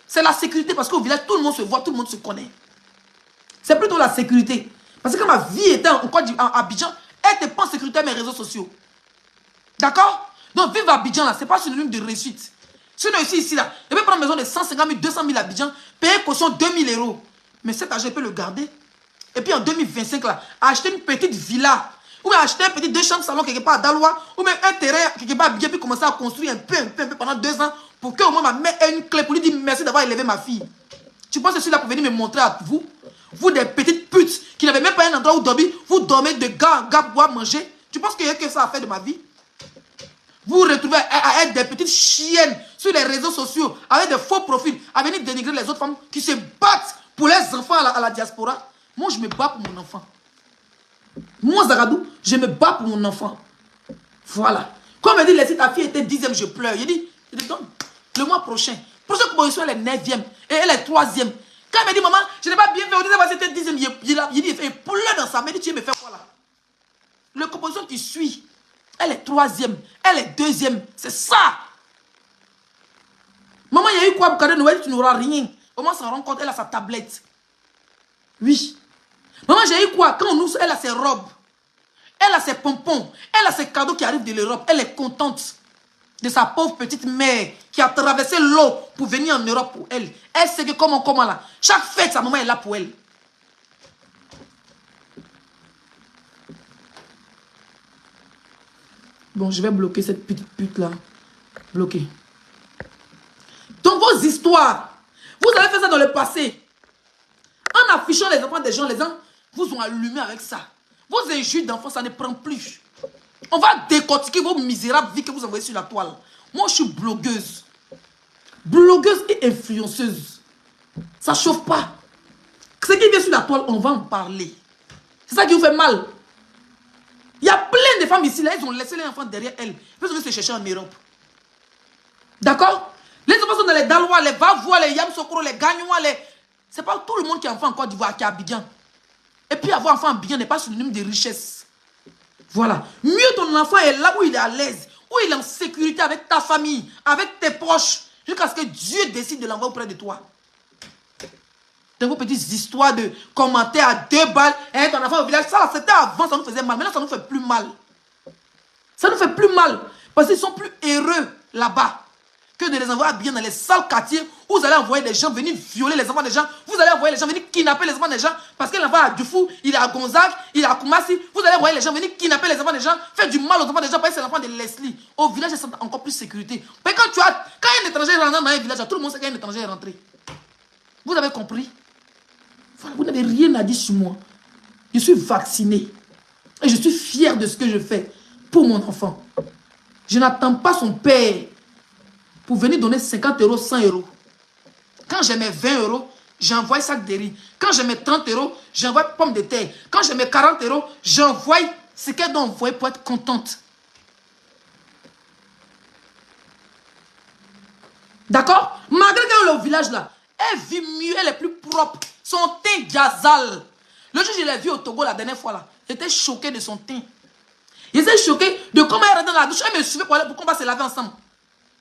c'est la sécurité parce qu'au village, tout le monde se voit, tout le monde se connaît. C'est plutôt la sécurité. Parce que quand ma vie était en Abidjan, elle n'était pas en sécurité à mes réseaux sociaux. D'accord? Donc vivre à Abidjan, là, ce n'est pas synonyme de réussite. Sinon, ici, là, je vais prendre une maison de 150 000, 200 000 à Abidjan, payer caution 2 000 €. Mais cet argent, je peux le garder. Et puis en 2025, là, acheter une petite villa. Ou bien acheter un petit 2 chambres salon quelque part à Daloa. Ou même un terrain quelque part à Abidjan, puis commencer à construire un peu pendant 2 ans. Pour qu'au moins ma mère ait une clé pour lui dire merci d'avoir élevé ma fille. Tu penses que je suis là pour venir me montrer à vous? Vous des petites putes qui n'avez même pas un endroit où dormir. Vous dormez de gars en gars, boire, manger. Tu penses qu'il y a que ça à faire de ma vie? Vous vous retrouvez à être des petites chiennes sur les réseaux sociaux avec des faux profils, à venir dénigrer les autres femmes qui se battent pour les enfants à la diaspora. Moi, je me bats pour mon enfant. Moi, Zagadou, je me bats pour mon enfant. Voilà. Quand on me dit, si ta fille était 10e, je pleure. Je dis, donne. Le mois prochain. Prochaine proposition, elle est 9e. Et elle est 3e. Quand elle me dit, maman, je n'ai pas bien fait, on disait, c'était 10e. Il pleure dans sa main. Il dit, tu me fais quoi là? La composition qui suit, elle est 3e. Elle est 2e. C'est ça. Maman, il y a eu quoi pour cadeau de Noël? Tu n'auras rien. Au moins, on se rend compte, elle a sa tablette. Oui. Maman, j'ai eu quoi? Quand on nous, elle a ses robes, elle a ses pompons, elle a ses cadeaux qui arrivent de l'Europe. Elle est contente de sa pauvre petite mère qui a traversé l'eau pour venir en Europe pour elle. Elle sait que comment là. Chaque fête, sa maman est là pour elle. Bon, je vais bloquer cette petite pute là. Bloquer. Dans vos histoires, vous avez fait ça dans le passé. En affichant les enfants des gens vous ont allumé avec ça. Vos injures d'enfants, ça ne prend plus. On va décortiquer vos misérables vies que vous envoyez sur la toile. Moi, je suis blogueuse. Blogueuse et influenceuse. Ça ne chauffe pas. Ce qui vient sur la toile, on va en parler. C'est ça qui vous fait mal. Il y a plein de femmes ici, là, elles ont laissé les enfants derrière elles. Elles ont se chercher en Europe. D'accord? Les enfants sont dans les Dalois, les Bavois, les Yamsokoro, les Gagnois, les... C'est pas tout le monde qui a enfant en Côte d'Ivoire, qui a Abidjan. Et puis avoir enfant en Abidjan n'est pas synonyme de richesse. Voilà. Mieux ton enfant est là où il est à l'aise, où il est en sécurité avec ta famille, avec tes proches, jusqu'à ce que Dieu décide de l'envoyer auprès de toi. Dans vos petites histoires de commentaires à 2 balles, hein, ton enfant au village, ça c'était avant, ça nous faisait mal. Maintenant, ça nous fait plus mal. Ça nous fait plus mal. Parce qu'ils sont plus heureux là-bas que de les envoyer bien dans les sales quartiers où vous allez envoyer des gens venir violer les enfants des gens. Vous allez envoyer les gens venir kidnapper les enfants des gens parce que l'enfant à Dufou, il est à Gonzague, il est à Koumassi. Vous allez envoyer les gens venir kidnapper les enfants des gens, faire du mal aux enfants des gens parce que c'est l'enfant de Leslie. Au village, c'est encore plus sécurité. Mais quand un étranger rentre dans un village, tout le monde sait qu'un étranger est rentré. Vous avez compris? Voilà, vous n'avez rien à dire sur moi. Je suis vacciné. Et je suis fier de ce que je fais pour mon enfant. Je n'attends pas son père pour venir donner 50 €, 100 €. Quand j'ai mes 20 €, j'envoie sac de riz. Quand j'ai mes 30 €, j'envoie pommes de terre. Quand j'ai mes 40 €, j'envoie ce qu'elle doit envoyer pour être contente. D'accord? Malgré qu'elle est au village là, elle vit mieux, elle est plus propre. Son teint gazal. Le jour où je l'ai vu au Togo la dernière fois là, j'étais choqué de son teint. J'étais choqué de comment elle rentre dans la douche. Elle me suivait pour qu'on va se laver ensemble.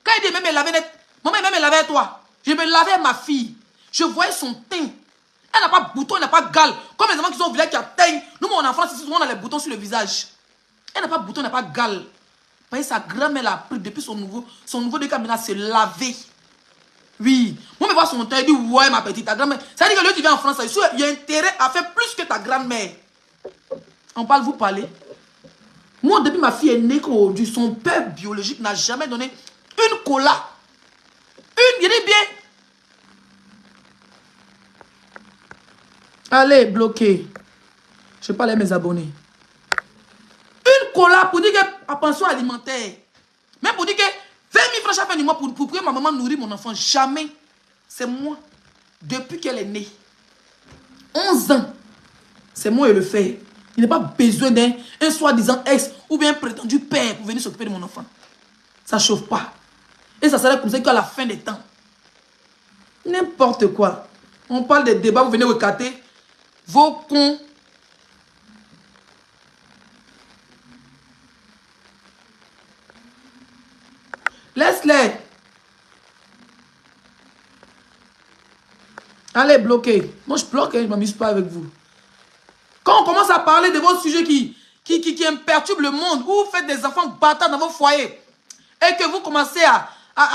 Quand elle dit même me laver net, maman même me laver toi. Je me lavais ma fille. Je voyais son teint. Elle n'a pas de bouton, elle n'a pas de gale. Comme les enfants qui sont au village qui atteignent. Nous, mon enfant, c'est souvent on a les boutons sur le visage. Elle n'a pas de bouton, elle n'a pas de gale. Parce que sa grand-mère l'a pris depuis son nouveau de caméra se laver. Oui. Moi, me voir son teint, il dit, ouais, ma petite, ta grand-mère. Ça veut dire que lui, tu viens en France, il y a intérêt à faire plus que ta grand-mère. On parle, vous parlez. Moi, depuis ma fille est née qu'aujourd'hui, son père biologique n'a jamais donné une cola. Une, il dit bien. Allez, bloqué. Je parle à mes abonnés. Une cola pour dire que, à pension alimentaire. Même pour dire que 20 000 francs chaque fin du mois pour que ma maman nourrit mon enfant. Jamais. C'est moi. Depuis qu'elle est née. 11 ans. C'est moi qui le fais. Il n'a pas besoin d'un soi-disant ex ou bien un prétendu père pour venir s'occuper de mon enfant. Ça ne chauffe pas. Et ça sera comme ça qu'à la fin des temps. N'importe quoi. On parle des débats, vous venez recater vos cons. Laisse-les. Allez, bloquez. Moi, je bloque, je ne m'amuse pas avec vous. Quand on commence à parler de vos sujets qui perturbent le monde, où vous faites des enfants bâtards dans vos foyers, et que vous commencez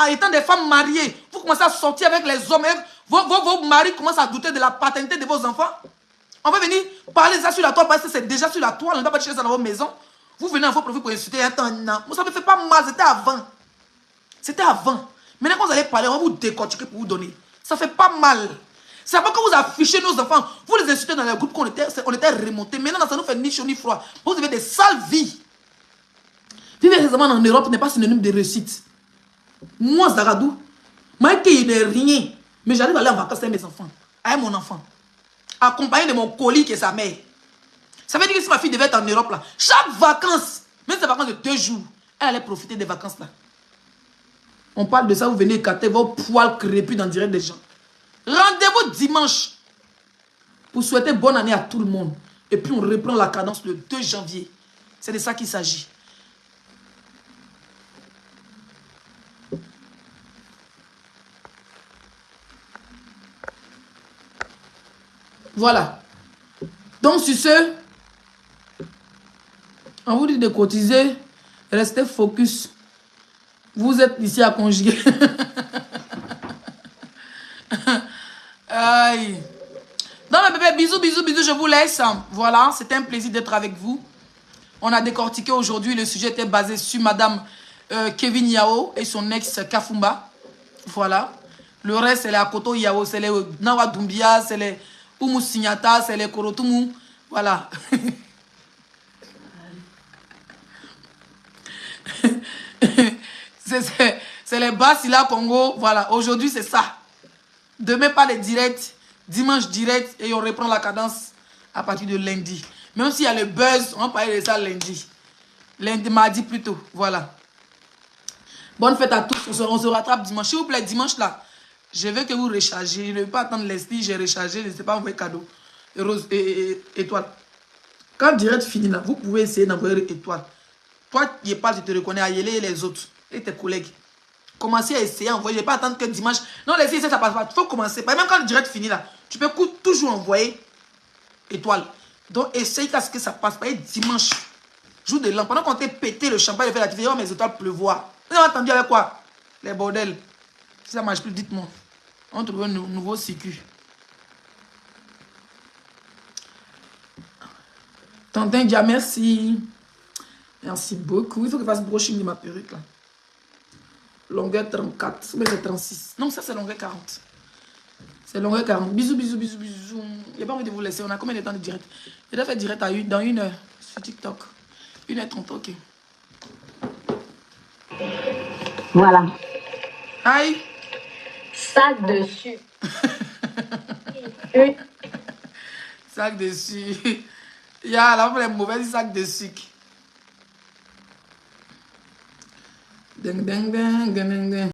étant des femmes mariées, vous commencez à sortir avec les hommes, et vos maris commencent à douter de la paternité de vos enfants, on va venir parler de ça sur la toile, parce que c'est déjà sur la toile, on ne doit pas chercher ça dans vos maisons. Vous venez en vos profils pour insulter un temps. Non, ça ne me fait pas mal, c'était avant. C'était avant. Maintenant, quand vous allez parler, on va vous décortiquer pour vous donner. Ça ne fait pas mal. C'est avant que vous affichez nos enfants, vous les insultez dans les groupes qu'on était remontés. Maintenant, ça nous fait ni chaud ni froid. Vous avez des sales vies. Vivre récemment en Europe n'est pas synonyme de réussite. Moi, Zaradou, moi, il n'est rien. Mais j'arrive à aller en vacances avec mes enfants. Avec mon enfant. Accompagné de mon colis qui est sa mère. Ça veut dire que si ma fille devait être en Europe, là, chaque vacances, même ces vacances de 2 jours, elle allait profiter des vacances là. On parle de ça, vous venez écarter vos poils crépus dans le direct des gens. Rendez-vous dimanche pour souhaiter bonne année à tout le monde. Et puis on reprend la cadence le 2 janvier. C'est de ça qu'il s'agit. Voilà. Donc, sur ce, on vous dit de cotiser, restez focus. Vous êtes ici à conjuguer. Aïe. Donc, mes bébés, bisous, bisous, bisous, je vous laisse. Voilà, c'était un plaisir d'être avec vous. On a décortiqué aujourd'hui, le sujet était basé sur Madame Kevin Yao et son ex Kafumba. Voilà. Le reste, c'est les Akoto Yao, c'est les Nawa Doumbia, c'est les Umu Signata, c'est les Korotumu. Voilà. C'est les Basila Congo. Voilà. Aujourd'hui, c'est ça. Demain, pas les directs. Dimanche, direct. Et on reprend la cadence à partir de lundi. Même s'il y a le buzz, on va parler de ça lundi. Lundi, mardi plutôt. Voilà. Bonne fête à tous. On se rattrape dimanche. S'il vous plaît, dimanche là, je veux que vous rechargez. Je ne veux pas attendre l'esprit. J'ai rechargé. Je ne sais pas envoyer cadeau. Rose et étoile. Quand direct finit là, vous pouvez essayer d'envoyer étoile. Toi, il n'est pas, je te reconnais, à Yélé et les autres. Et tes collègues. Commencez à essayer, envoyer. Je ne vais pas attendre que dimanche. Non, laissez ça, ça passe pas. Il faut commencer. Même quand le direct finit là, tu peux toujours envoyer étoile. Donc, essaye qu'à ce que ça passe pas. Et dimanche, jour de l'an, pendant qu'on t'a pété le champagne, il fait l'activité, oh, mes étoiles pleuvoir. Vous avez entendu avec quoi? Les bordels. Si ça ne marche plus, dites-moi. On trouve un nouveau circuit. Tantin dit merci. Merci beaucoup. Il faut que je fasse brushing de ma perruque là. Longueur 34. Mais c'est 36. Non, ça c'est longueur 40. C'est longueur 40. Bisous, bisous, bisous, bisous. Il n'y a pas envie de vous laisser. On a combien de temps de direct? Je dois faire direct dans 1 heure sur TikTok. 1h30, ok. Voilà. Aïe. Sac dessus. Sac de sucre. Il y a là, les mauvais sacs de sucre. Ding, ding, ding, ding, ding.